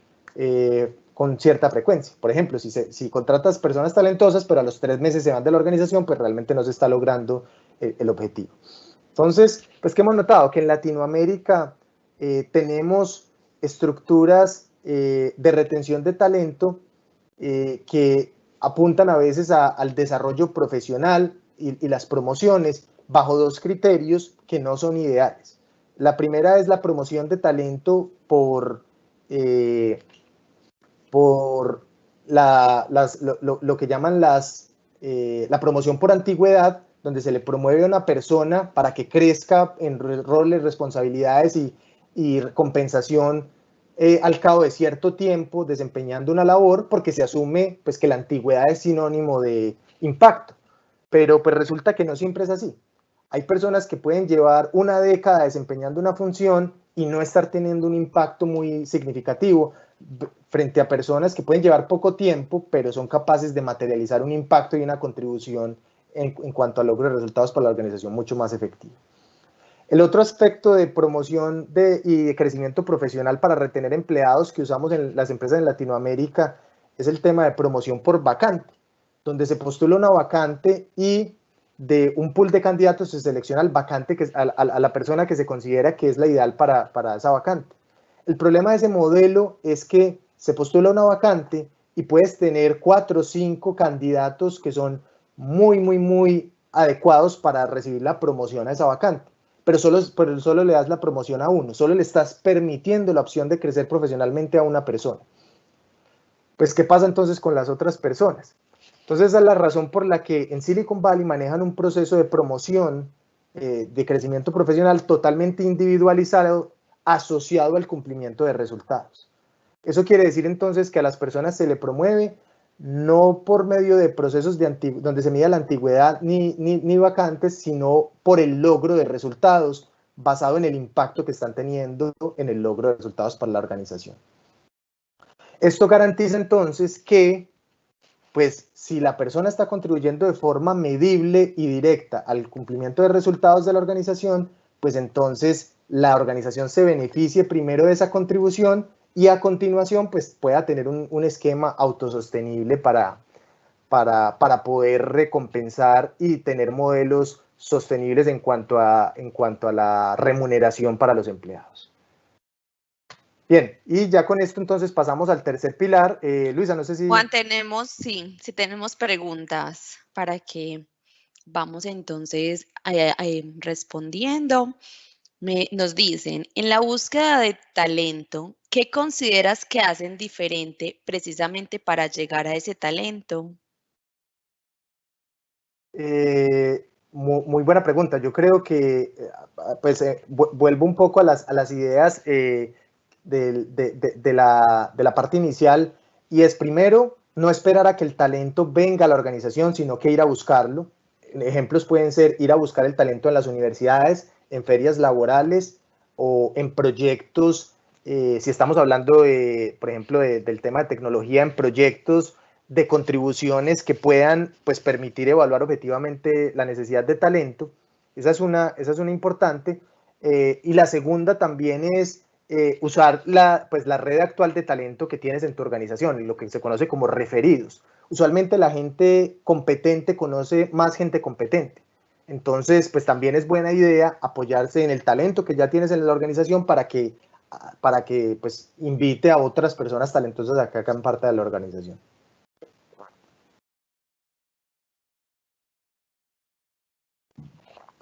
con cierta frecuencia. Por ejemplo, si contratas personas talentosas, pero a los 3 meses se van de la organización, pues realmente no se está logrando el objetivo. Entonces, pues, ¿qué hemos notado? Que en Latinoamérica tenemos estructuras de retención de talento que apuntan a veces al desarrollo profesional y las promociones bajo 2 criterios que no son ideales. La primera es la promoción de talento por lo que llaman la promoción por antigüedad, donde se le promueve a una persona para que crezca en roles, responsabilidades y compensación al cabo de cierto tiempo desempeñando una labor, porque se asume pues, que la antigüedad es sinónimo de impacto. Pero pues resulta que no siempre es así. Hay personas que pueden llevar una década desempeñando una función y no estar teniendo un impacto muy significativo frente a personas que pueden llevar poco tiempo, pero son capaces de materializar un impacto y una contribución en cuanto a logro de resultados para la organización mucho más efectiva. El otro aspecto de promoción y de crecimiento profesional para retener empleados que usamos en las empresas en Latinoamérica es el tema de promoción por vacante, donde se postula una vacante y de un pool de candidatos se selecciona al vacante, a la persona que se considera que es la ideal para esa vacante. El problema de ese modelo es que se postula una vacante y puedes tener 4 o 5 candidatos que son muy adecuados para recibir la promoción a esa vacante. Pero solo le das la promoción a uno, solo le estás permitiendo la opción de crecer profesionalmente a una persona. Pues, ¿qué pasa entonces con las otras personas? Entonces, esa es la razón por la que en Silicon Valley manejan un proceso de promoción, de crecimiento profesional totalmente individualizado, asociado al cumplimiento de resultados. Eso quiere decir entonces que a las personas se le promueve no por medio de procesos donde se mide la antigüedad ni vacantes, sino por el logro de resultados basado en el impacto que están teniendo en el logro de resultados para la organización. Esto garantiza entonces que, pues, si la persona está contribuyendo de forma medible y directa al cumplimiento de resultados de la organización, pues entonces la organización se beneficie primero de esa contribución y a continuación pues pueda tener un esquema autosostenible para poder recompensar y tener modelos sostenibles en cuanto a la remuneración para los empleados. Bien, y ya con esto entonces pasamos al tercer pilar. Luisa, no sé si... Juan, sí tenemos preguntas para que vamos entonces respondiendo. Nos dicen, en la búsqueda de talento, ¿qué consideras que hacen diferente precisamente para llegar a ese talento? Muy buena pregunta. Yo creo que, pues, vuelvo un poco a las ideas de la parte inicial, y es primero no esperar a que el talento venga a la organización, sino que ir a buscarlo. Ejemplos pueden ser ir a buscar el talento en las universidades, en ferias laborales o en proyectos, si estamos hablando, por ejemplo, del tema de tecnología, en proyectos de contribuciones que puedan pues, permitir evaluar objetivamente la necesidad de talento. Esa es una importante. Y la segunda también es usar la red actual de talento que tienes en tu organización, lo que se conoce como referidos. Usualmente la gente competente conoce más gente competente. Entonces, pues también es buena idea apoyarse en el talento que ya tienes en la organización para que pues, invite a otras personas talentosas a que hagan parte de la organización.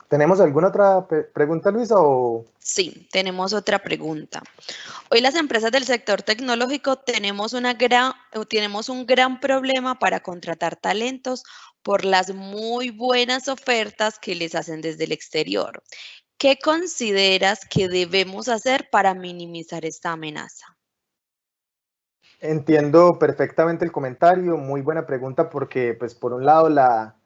¿Tenemos alguna otra pregunta, Luisa? O... Sí, tenemos otra pregunta. Hoy las empresas del sector tecnológico tenemos un gran problema para contratar talentos por las muy buenas ofertas que les hacen desde el exterior. ¿Qué consideras que debemos hacer para minimizar esta amenaza? Entiendo perfectamente el comentario, muy buena pregunta, porque pues por un lado la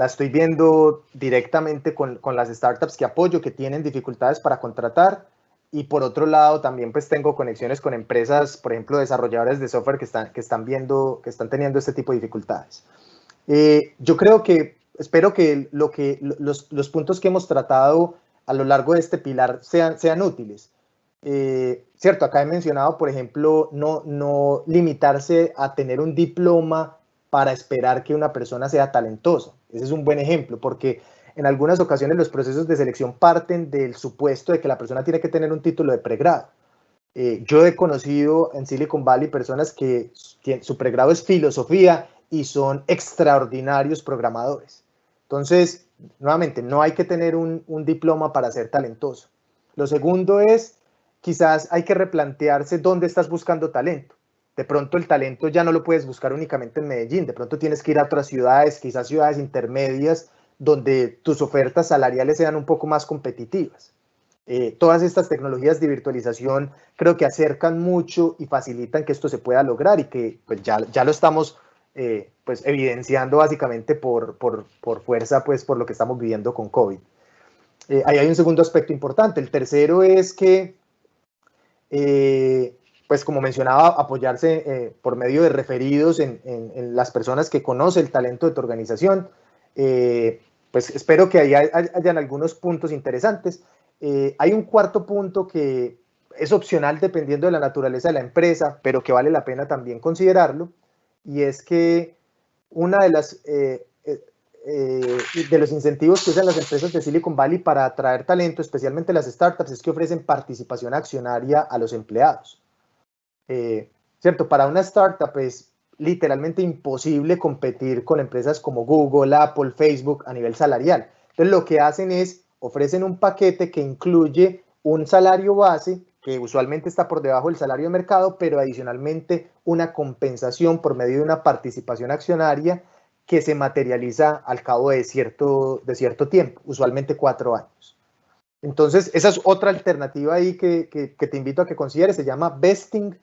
estoy viendo directamente con las startups que apoyo, que tienen dificultades para contratar, y por otro lado también pues tengo conexiones con empresas, por ejemplo desarrolladores de software que están teniendo este tipo de dificultades. Yo creo que espero que los puntos que hemos tratado a lo largo de este pilar sean útiles. Cierto, acá he mencionado, por ejemplo, no limitarse a tener un diploma para esperar que una persona sea talentosa. Ese es un buen ejemplo, porque en algunas ocasiones los procesos de selección parten del supuesto de que la persona tiene que tener un título de pregrado. Yo he conocido en Silicon Valley personas que su pregrado es filosofía y son extraordinarios programadores. Entonces, nuevamente, no hay que tener un diploma para ser talentoso. Lo segundo es, quizás hay que replantearse dónde estás buscando talento. De pronto el talento ya no lo puedes buscar únicamente en Medellín, de pronto tienes que ir a otras ciudades, quizás ciudades intermedias, donde tus ofertas salariales sean un poco más competitivas. Todas estas tecnologías de virtualización creo que acercan mucho y facilitan que esto se pueda lograr y que pues ya lo estamos pues evidenciando básicamente por fuerza, pues por lo que estamos viviendo con COVID. Ahí hay un segundo aspecto importante. El tercero es que, pues como mencionaba, apoyarse por medio de referidos en las personas que conocen el talento de tu organización. Pues espero que ahí hayan algunos puntos interesantes. Hay un cuarto punto que es opcional dependiendo de la naturaleza de la empresa, pero que vale la pena también considerarlo, y es que una de los incentivos que usan las empresas de Silicon Valley para atraer talento, especialmente las startups, es que ofrecen participación accionaria a los empleados. ¿Cierto? Para una startup es literalmente imposible competir con empresas como Google, Apple, Facebook a nivel salarial. Entonces lo que hacen es ofrecen un paquete que incluye un salario base que usualmente está por debajo del salario de mercado, pero adicionalmente una compensación por medio de una participación accionaria que se materializa al cabo de cierto tiempo, usualmente 4 años. Entonces, esa es otra alternativa ahí que te invito a que consideres, se llama vesting,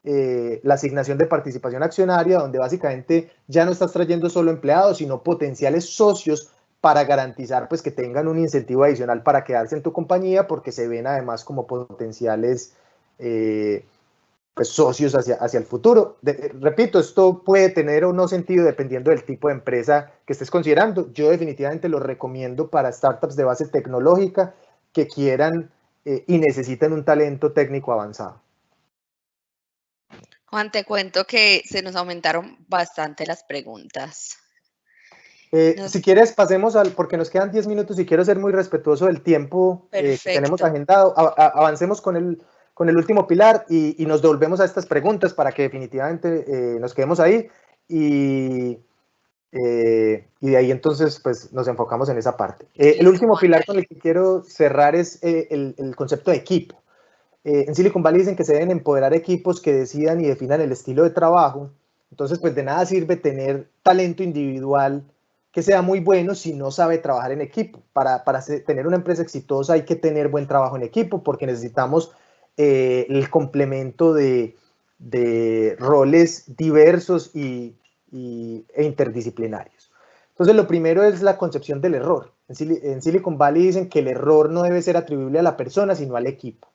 la asignación de participación accionaria, donde básicamente ya no estás trayendo solo empleados, sino potenciales socios para garantizar pues que tengan un incentivo adicional para quedarse en tu compañía, porque se ven además como potenciales pues, socios hacia el futuro. Repito, esto puede tener o no sentido dependiendo del tipo de empresa que estés considerando. Yo definitivamente lo recomiendo para startups de base tecnológica que quieran y necesiten un talento técnico avanzado. Juan, te cuento que se nos aumentaron bastante las preguntas. Si quieres, pasemos porque nos quedan 10 minutos y quiero ser muy respetuoso del tiempo que tenemos agendado. Avancemos con el último pilar y nos devolvemos a estas preguntas para que definitivamente nos quedemos ahí y de ahí entonces pues nos enfocamos en esa parte. El último pilar con el que quiero cerrar es el concepto de equipo. En Silicon Valley dicen que se deben empoderar equipos que decidan y definan el estilo de trabajo. Entonces, pues de nada sirve tener talento individual que sea muy bueno si no sabe trabajar en equipo. Para tener una empresa exitosa hay que tener buen trabajo en equipo porque necesitamos el complemento de roles diversos e interdisciplinarios. Entonces, lo primero es la concepción del error. En Silicon Valley dicen que el error no debe ser atribuible a la persona, sino al equipo.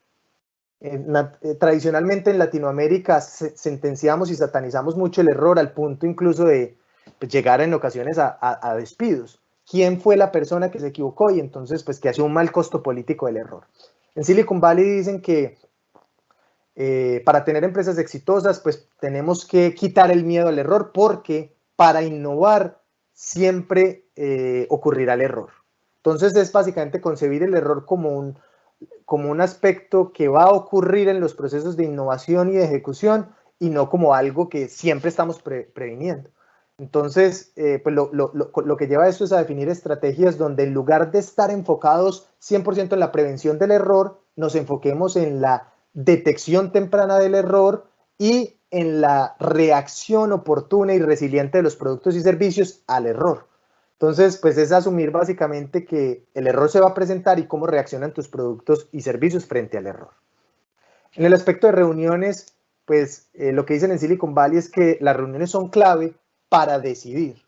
Tradicionalmente en Latinoamérica sentenciamos y satanizamos mucho el error al punto incluso de pues, llegar en ocasiones a despidos. ¿Quién fue la persona que se equivocó? Y entonces pues que hace un mal costo político del error. En Silicon Valley dicen que para tener empresas exitosas pues tenemos que quitar el miedo al error porque para innovar siempre ocurrirá el error. Entonces es básicamente concebir el error como un aspecto que va a ocurrir en los procesos de innovación y de ejecución y no como algo que siempre estamos previniendo. Entonces, pues lo que lleva a esto es a definir estrategias donde en lugar de estar enfocados 100% en la prevención del error, nos enfoquemos en la detección temprana del error y en la reacción oportuna y resiliente de los productos y servicios al error. Entonces, pues es asumir básicamente que el error se va a presentar y cómo reaccionan tus productos y servicios frente al error. En el aspecto de reuniones, pues lo que dicen en Silicon Valley es que las reuniones son clave para decidir.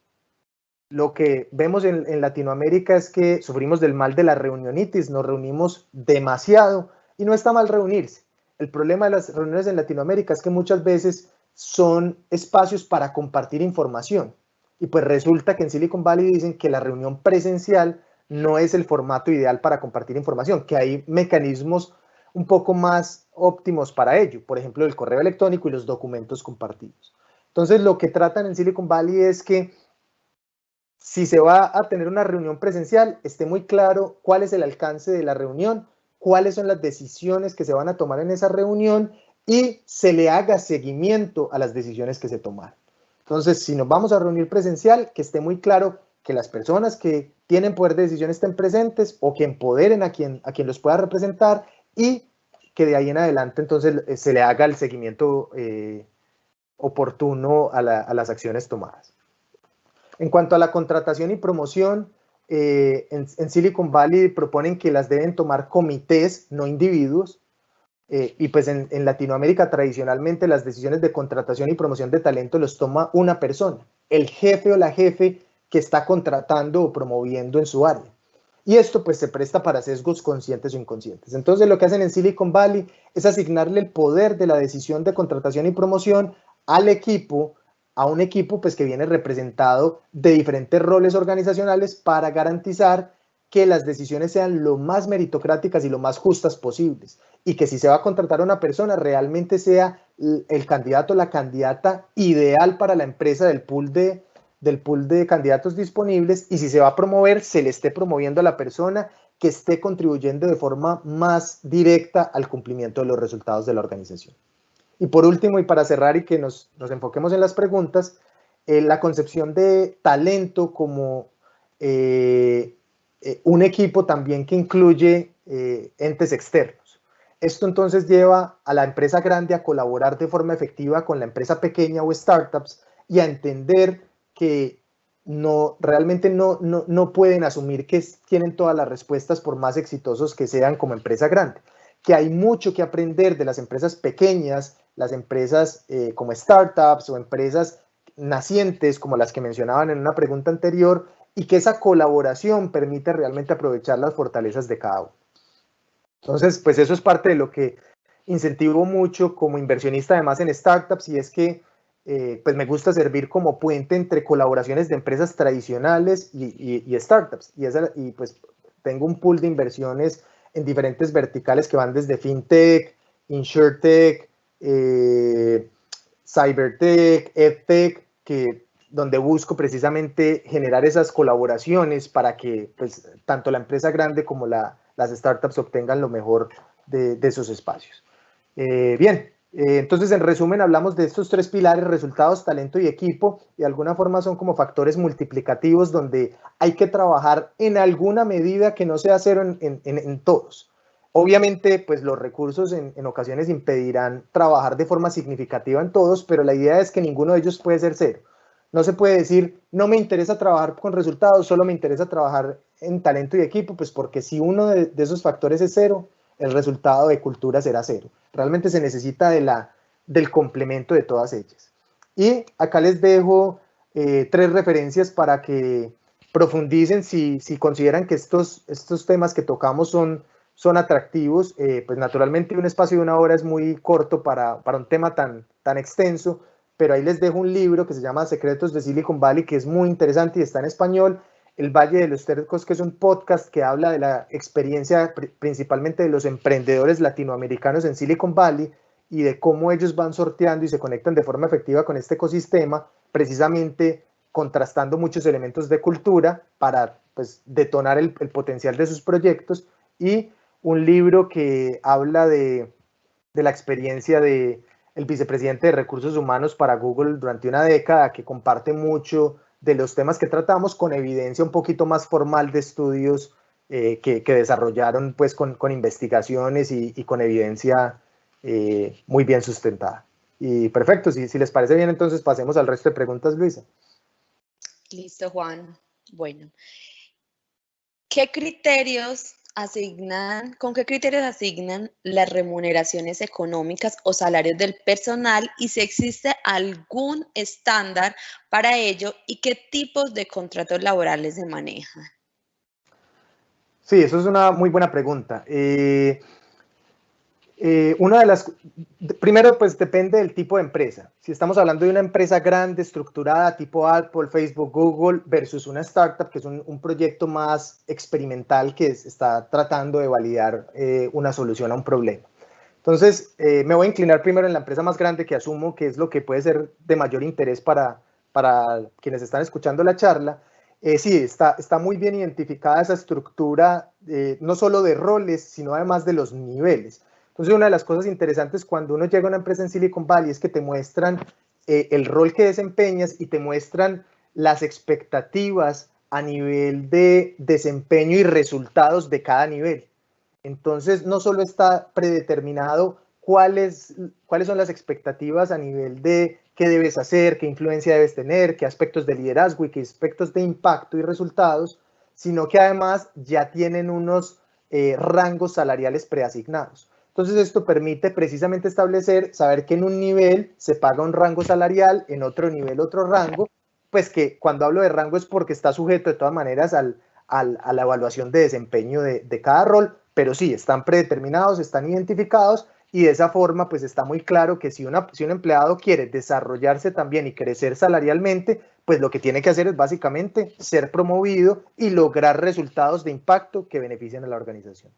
Lo que vemos en Latinoamérica es que sufrimos del mal de la reunionitis, nos reunimos demasiado y no está mal reunirse. El problema de las reuniones en Latinoamérica es que muchas veces son espacios para compartir información. Y pues resulta que en Silicon Valley dicen que la reunión presencial no es el formato ideal para compartir información, que hay mecanismos un poco más óptimos para ello, por ejemplo, el correo electrónico y los documentos compartidos. Entonces, lo que tratan en Silicon Valley es que si se va a tener una reunión presencial, esté muy claro cuál es el alcance de la reunión, cuáles son las decisiones que se van a tomar en esa reunión y se le haga seguimiento a las decisiones que se tomaron. Entonces, si nos vamos a reunir presencial, que esté muy claro que las personas que tienen poder de decisión estén presentes o que empoderen a quien los pueda representar y que de ahí en adelante entonces se le haga el seguimiento oportuno a las acciones tomadas. En cuanto a la contratación y promoción, en Silicon Valley proponen que las deben tomar comités, no individuos, y pues en Latinoamérica tradicionalmente las decisiones de contratación y promoción de talento los toma una persona, el jefe o la jefe que está contratando o promoviendo en su área. Y esto pues se presta para sesgos conscientes o inconscientes. Entonces lo que hacen en Silicon Valley es asignarle el poder de la decisión de contratación y promoción al equipo, a un equipo pues que viene representado de diferentes roles organizacionales para garantizar que las decisiones sean lo más meritocráticas y lo más justas posibles y que si se va a contratar a una persona realmente sea el candidato o la candidata ideal para la empresa del pool de candidatos disponibles y si se va a promover, se le esté promoviendo a la persona que esté contribuyendo de forma más directa al cumplimiento de los resultados de la organización. Y por último, y para cerrar y que nos enfoquemos en las preguntas, la concepción de talento como un equipo también que incluye entes externos. Esto entonces lleva a la empresa grande a colaborar de forma efectiva con la empresa pequeña o startups y a entender que realmente no pueden asumir que tienen todas las respuestas por más exitosos que sean como empresa grande, que hay mucho que aprender de las empresas pequeñas, las empresas como startups o empresas nacientes como las que mencionaban en una pregunta anterior y que esa colaboración permite realmente aprovechar las fortalezas de cada uno. Entonces, pues eso es parte de lo que incentivo mucho como inversionista además en startups y es que pues me gusta servir como puente entre colaboraciones de empresas tradicionales y startups y pues tengo un pool de inversiones en diferentes verticales que van desde fintech, insurtech, cybertech, edtech, donde busco precisamente generar esas colaboraciones para que pues, tanto la empresa grande como las startups obtengan lo mejor de esos espacios. Bien, entonces en resumen hablamos de estos tres pilares, resultados, talento y equipo, y de alguna forma son como factores multiplicativos donde hay que trabajar en alguna medida que no sea cero en todos. Obviamente, pues los recursos en ocasiones impedirán trabajar de forma significativa en todos, pero la idea es que ninguno de ellos puede ser cero. No se puede decir, no me interesa trabajar con resultados, solo me interesa trabajar en talento y equipo, pues porque si uno de esos factores es cero, el resultado de cultura será cero. Realmente se necesita del complemento de todas ellas. Y acá les dejo 3 referencias para que profundicen si consideran que estos temas que tocamos son atractivos. Pues naturalmente un espacio de 1 hora es muy corto para un tema tan extenso, pero ahí les dejo un libro que se llama Secretos de Silicon Valley, que es muy interesante y está en español. El Valle de los Tercos, que es un podcast que habla de la experiencia principalmente de los emprendedores latinoamericanos en Silicon Valley y de cómo ellos van sorteando y se conectan de forma efectiva con este ecosistema, precisamente contrastando muchos elementos de cultura para pues, detonar el potencial de sus proyectos, y un libro que habla de la experiencia de el vicepresidente de Recursos Humanos para Google durante una década, que comparte mucho de los temas que tratamos con evidencia un poquito más formal de estudios que desarrollaron pues con investigaciones y con evidencia muy bien sustentada. Y perfecto, si les parece bien, entonces pasemos al resto de preguntas, Luisa. Listo, Juan. Bueno, ¿qué criterios con qué criterios asignan las remuneraciones económicas o salarios del personal y si existe algún estándar para ello y qué tipos de contratos laborales se manejan? Sí, eso es una muy buena pregunta. Una de las, primero, pues depende del tipo de empresa. Si estamos hablando de una empresa grande, estructurada, tipo Apple, Facebook, Google, versus una startup, que es un proyecto más experimental que está tratando de validar una solución a un problema. Entonces, me voy a inclinar primero en la empresa más grande, que asumo que es lo que puede ser de mayor interés para quienes están escuchando la charla. Sí, está muy bien identificada esa estructura, no solo de roles, sino además de los niveles. Entonces, una de las cosas interesantes cuando uno llega a una empresa en Silicon Valley es que te muestran el rol que desempeñas y te muestran las expectativas a nivel de desempeño y resultados de cada nivel. Entonces, no solo está predeterminado cuáles son las expectativas a nivel de qué debes hacer, qué influencia debes tener, qué aspectos de liderazgo y qué aspectos de impacto y resultados, sino que además ya tienen unos rangos salariales preasignados. Entonces, esto permite precisamente establecer, saber que en un nivel se paga un rango salarial, en otro nivel otro rango, pues que cuando hablo de rango es porque está sujeto de todas maneras a la evaluación de desempeño de cada rol, pero sí, están predeterminados, están identificados y de esa forma pues está muy claro que si un empleado quiere desarrollarse también y crecer salarialmente, pues lo que tiene que hacer es básicamente ser promovido y lograr resultados de impacto que beneficien a la organización.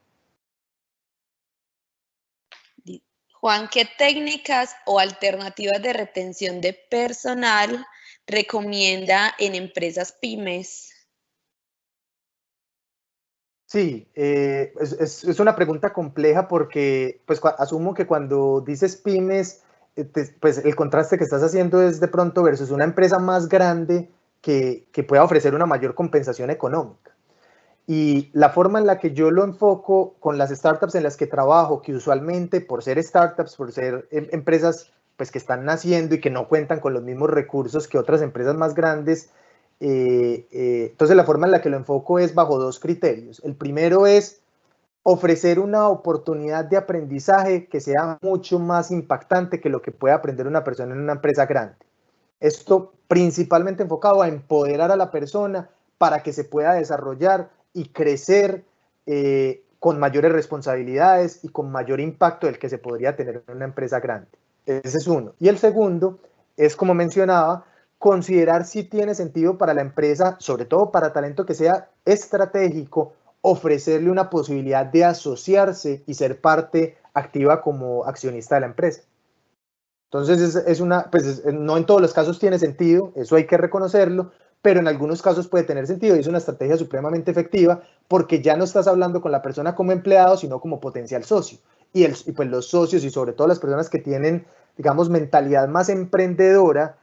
Juan, ¿qué técnicas o alternativas de retención de personal recomienda en empresas pymes? Sí, es una pregunta compleja porque pues asumo que cuando dices pymes, pues el contraste que estás haciendo es de pronto versus una empresa más grande que pueda ofrecer una mayor compensación económica. Y la forma en la que yo lo enfoco con las startups en las que trabajo, que usualmente por ser startups, por ser empresas pues, que están naciendo y que no cuentan con los mismos recursos que otras empresas más grandes, entonces la forma en la que lo enfoco es bajo dos criterios. El primero es ofrecer una oportunidad de aprendizaje que sea mucho más impactante que lo que puede aprender una persona en una empresa grande. Esto principalmente enfocado a empoderar a la persona para que se pueda desarrollar y crecer con mayores responsabilidades y con mayor impacto del que se podría tener en una empresa grande. Ese es uno. Y el segundo es, como mencionaba, considerar si tiene sentido para la empresa, sobre todo para talento que sea estratégico, ofrecerle una posibilidad de asociarse y ser parte activa como accionista de la empresa. Entonces, no en todos los casos tiene sentido, eso hay que reconocerlo, pero en algunos casos puede tener sentido y es una estrategia supremamente efectiva porque ya no estás hablando con la persona como empleado, sino como potencial socio. Y pues los socios y sobre todo las personas que tienen, digamos, mentalidad más emprendedora,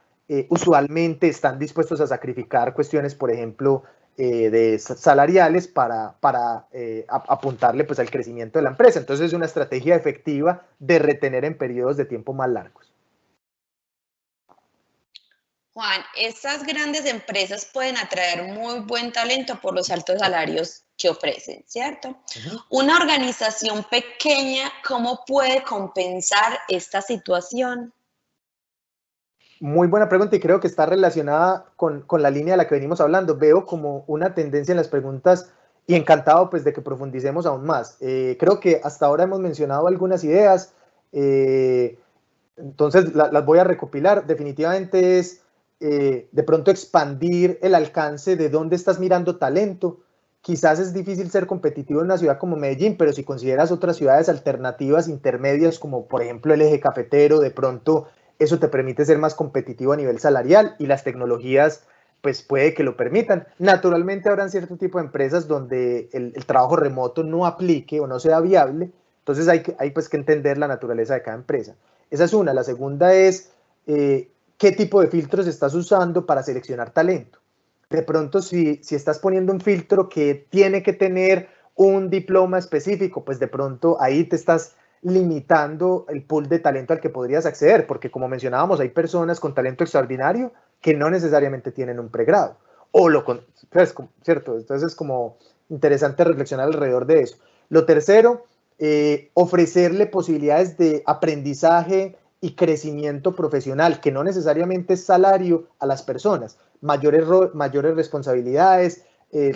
usualmente están dispuestos a sacrificar cuestiones, por ejemplo, de salariales para apuntarle pues, al crecimiento de la empresa. Entonces, es una estrategia efectiva de retener en periodos de tiempo más largos. Juan, estas grandes empresas pueden atraer muy buen talento por los altos salarios que ofrecen, ¿cierto? Una organización pequeña, ¿cómo puede compensar esta situación? Muy buena pregunta y creo que está relacionada con la línea de la que venimos hablando. Veo como una tendencia en las preguntas y encantado pues de que profundicemos aún más. Creo que hasta ahora hemos mencionado algunas ideas, entonces las voy a recopilar. Definitivamente es de pronto expandir el alcance de dónde estás mirando talento. Quizás es difícil ser competitivo en una ciudad como Medellín, pero si consideras otras ciudades alternativas intermedias, como por ejemplo el eje cafetero, de pronto eso te permite ser más competitivo a nivel salarial y las tecnologías pues puede que lo permitan. Naturalmente habrán cierto tipo de empresas donde el trabajo remoto no aplique o no sea viable, entonces hay pues que entender la naturaleza de cada empresa. Esa es una. La segunda es qué tipo de filtros estás usando para seleccionar talento. De pronto, si estás poniendo un filtro que tiene que tener un diploma específico, pues de pronto ahí te estás limitando el pool de talento al que podrías acceder, porque como mencionábamos, hay personas con talento extraordinario que no necesariamente tienen un pregrado. O lo con, ¿cierto? Entonces es como interesante reflexionar alrededor de eso. Lo tercero, ofrecerle posibilidades de aprendizaje y crecimiento profesional, que no necesariamente es salario a las personas, mayores responsabilidades,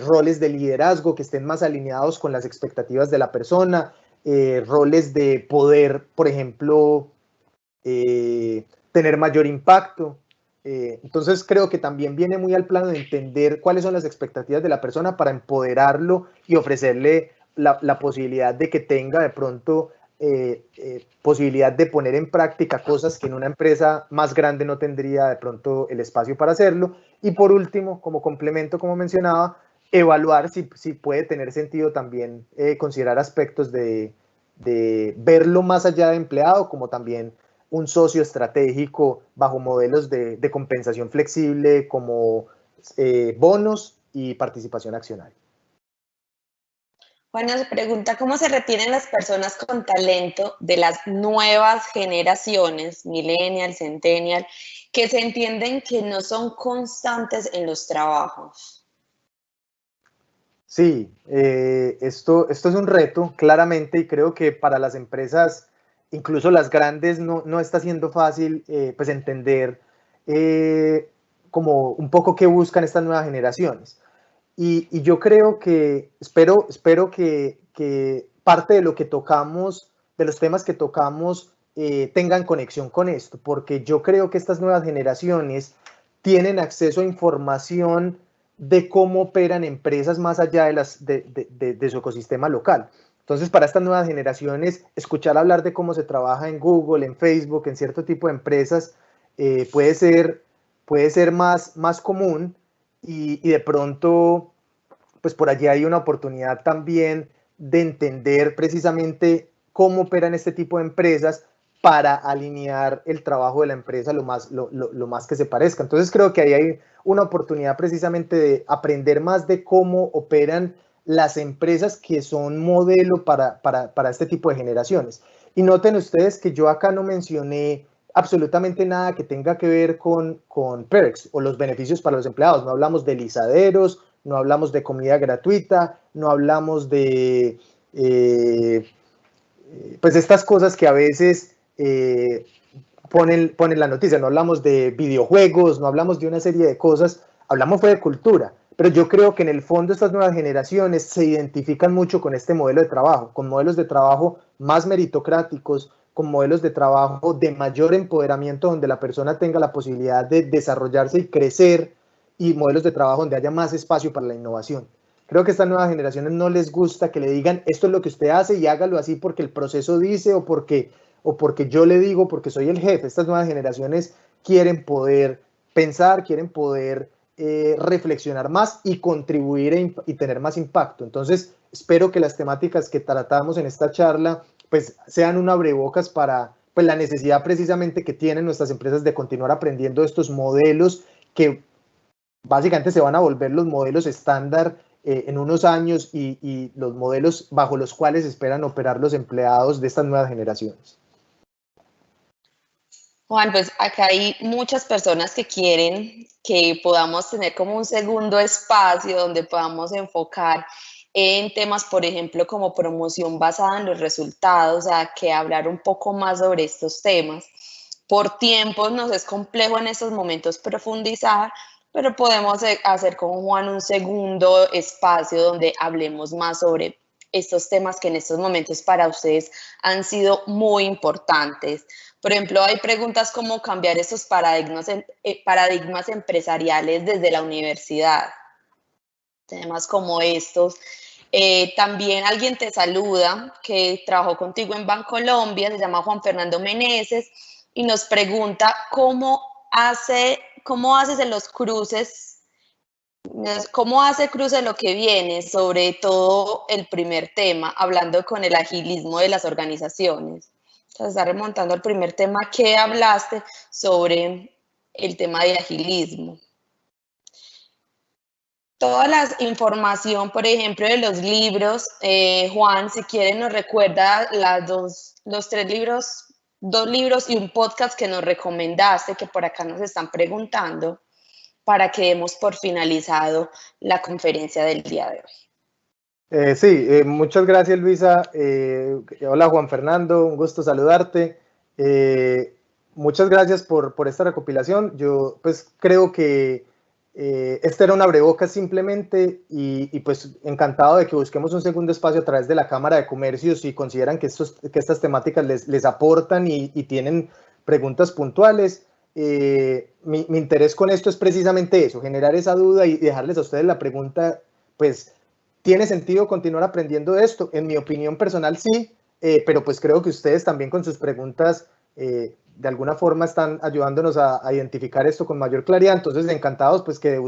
roles de liderazgo que estén más alineados con las expectativas de la persona, roles de poder, por ejemplo, tener mayor impacto. Entonces creo que también viene muy al plano de entender cuáles son las expectativas de la persona para empoderarlo y ofrecerle la posibilidad de que tenga de pronto posibilidad de poner en práctica cosas que en una empresa más grande no tendría de pronto el espacio para hacerlo. Y por último, como complemento, como mencionaba, evaluar si puede tener sentido también considerar aspectos de verlo más allá de empleado, como también un socio estratégico bajo modelos de compensación flexible como bonos y participación accionaria. Juan nos pregunta cómo se retienen las personas con talento de las nuevas generaciones, millennial, centennial, que se entienden que no son constantes en los trabajos. Sí, esto es un reto, claramente, y creo que para las empresas, incluso las grandes, no está siendo fácil pues entender como un poco qué buscan estas nuevas generaciones. Y yo creo que, espero que parte de lo que tocamos, de los temas que tocamos, tengan conexión con esto, porque yo creo que estas nuevas generaciones tienen acceso a información de cómo operan empresas más allá de su ecosistema local. Entonces, para estas nuevas generaciones, escuchar hablar de cómo se trabaja en Google, en Facebook, en cierto tipo de empresas, puede ser más común y de pronto, pues por allí hay una oportunidad también de entender precisamente cómo operan este tipo de empresas para alinear el trabajo de la empresa lo más que se parezca. Entonces creo que ahí hay una oportunidad precisamente de aprender más de cómo operan las empresas que son modelo para este tipo de generaciones. Y noten ustedes que yo acá no mencioné absolutamente nada que tenga que ver con perks o los beneficios para los empleados. No hablamos de lisaderos, no hablamos de comida gratuita, no hablamos de pues estas cosas que a veces ponen la noticia. No hablamos de videojuegos, no hablamos de una serie de cosas, hablamos fue de cultura. Pero yo creo que en el fondo estas nuevas generaciones se identifican mucho con este modelo de trabajo, con modelos de trabajo más meritocráticos, con modelos de trabajo de mayor empoderamiento donde la persona tenga la posibilidad de desarrollarse y crecer, y modelos de trabajo donde haya más espacio para la innovación. Creo que a estas nuevas generaciones no les gusta que le digan esto es lo que usted hace y hágalo así porque el proceso dice o porque yo le digo porque soy el jefe. Estas nuevas generaciones quieren poder pensar, quieren poder reflexionar más y contribuir y tener más impacto. Entonces, espero que las temáticas que tratamos en esta charla pues sean un abrebocas para pues, la necesidad precisamente que tienen nuestras empresas de continuar aprendiendo estos modelos que básicamente se van a volver los modelos estándar en unos años y los modelos bajo los cuales esperan operar los empleados de estas nuevas generaciones. Juan, pues acá hay muchas personas que quieren que podamos tener como un segundo espacio donde podamos enfocar en temas, por ejemplo, como promoción basada en los resultados, o sea, que hablar un poco más sobre estos temas. Por tiempos nos es complejo en estos momentos profundizar, pero podemos hacer con Juan un segundo espacio donde hablemos más sobre estos temas que en estos momentos para ustedes han sido muy importantes. Por ejemplo, hay preguntas como cambiar estos paradigmas empresariales desde la universidad. Temas como estos. También alguien te saluda que trabajó contigo en Bancolombia, se llama Juan Fernando Meneses, y nos pregunta cómo haces en los cruces, cómo hace cruce lo que viene, sobre todo el primer tema, hablando con el agilismo de las organizaciones. O sea, se está remontando al primer tema que hablaste sobre el tema de agilismo. Toda la información, por ejemplo, de los libros, Juan, si quiere nos recuerda los tres libros, 2 libros y un podcast que nos recomendaste, que por acá nos están preguntando, para que demos por finalizado la conferencia del día de hoy. Sí, muchas gracias Luisa. Hola Juan Fernando, un gusto saludarte. Muchas gracias por esta recopilación. Yo pues creo que Este era un abrebocas simplemente y pues encantado de que busquemos un segundo espacio a través de la Cámara de Comercio si consideran que estas temáticas les aportan y tienen preguntas puntuales. Mi interés con esto es precisamente eso, generar esa duda y dejarles a ustedes la pregunta, pues, ¿tiene sentido continuar aprendiendo de esto? En mi opinión personal sí, pero pues creo que ustedes también con sus preguntas de alguna forma están ayudándonos a identificar esto con mayor claridad. Entonces, encantados pues que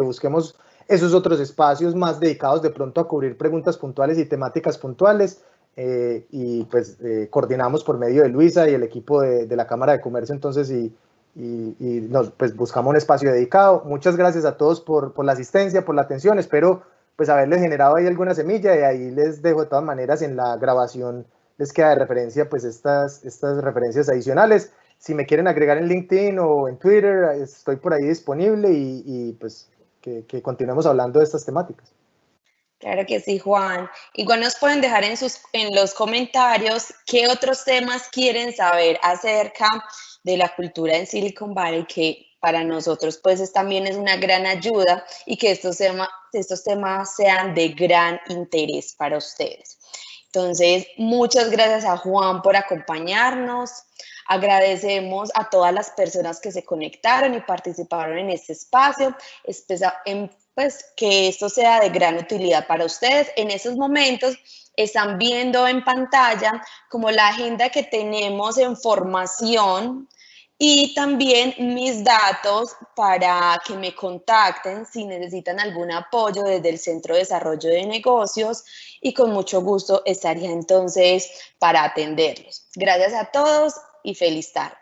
busquemos esos otros espacios más dedicados de pronto a cubrir preguntas puntuales y temáticas puntuales. Y pues coordinamos por medio de Luisa y el equipo de la Cámara de Comercio, entonces, y nos pues buscamos un espacio dedicado. Muchas gracias a todos por la asistencia, por la atención. Espero pues haberles generado ahí alguna semilla y ahí les dejo de todas maneras en la grabación, les queda de referencia pues estas referencias adicionales. Si me quieren agregar en LinkedIn o en Twitter, estoy por ahí disponible y pues que continuemos hablando de estas temáticas. Claro que sí, Juan. Igual nos pueden dejar en los comentarios qué otros temas quieren saber acerca de la cultura en Silicon Valley, que para nosotros pues también es una gran ayuda y que estos temas sean de gran interés para ustedes. Entonces, muchas gracias a Juan por acompañarnos. Agradecemos a todas las personas que se conectaron y participaron en este espacio, pues que esto sea de gran utilidad para ustedes. En estos momentos están viendo en pantalla como la agenda que tenemos en formación y también mis datos para que me contacten si necesitan algún apoyo desde el Centro de Desarrollo de Negocios y con mucho gusto estaría entonces para atenderlos. Gracias a todos y feliz tarde.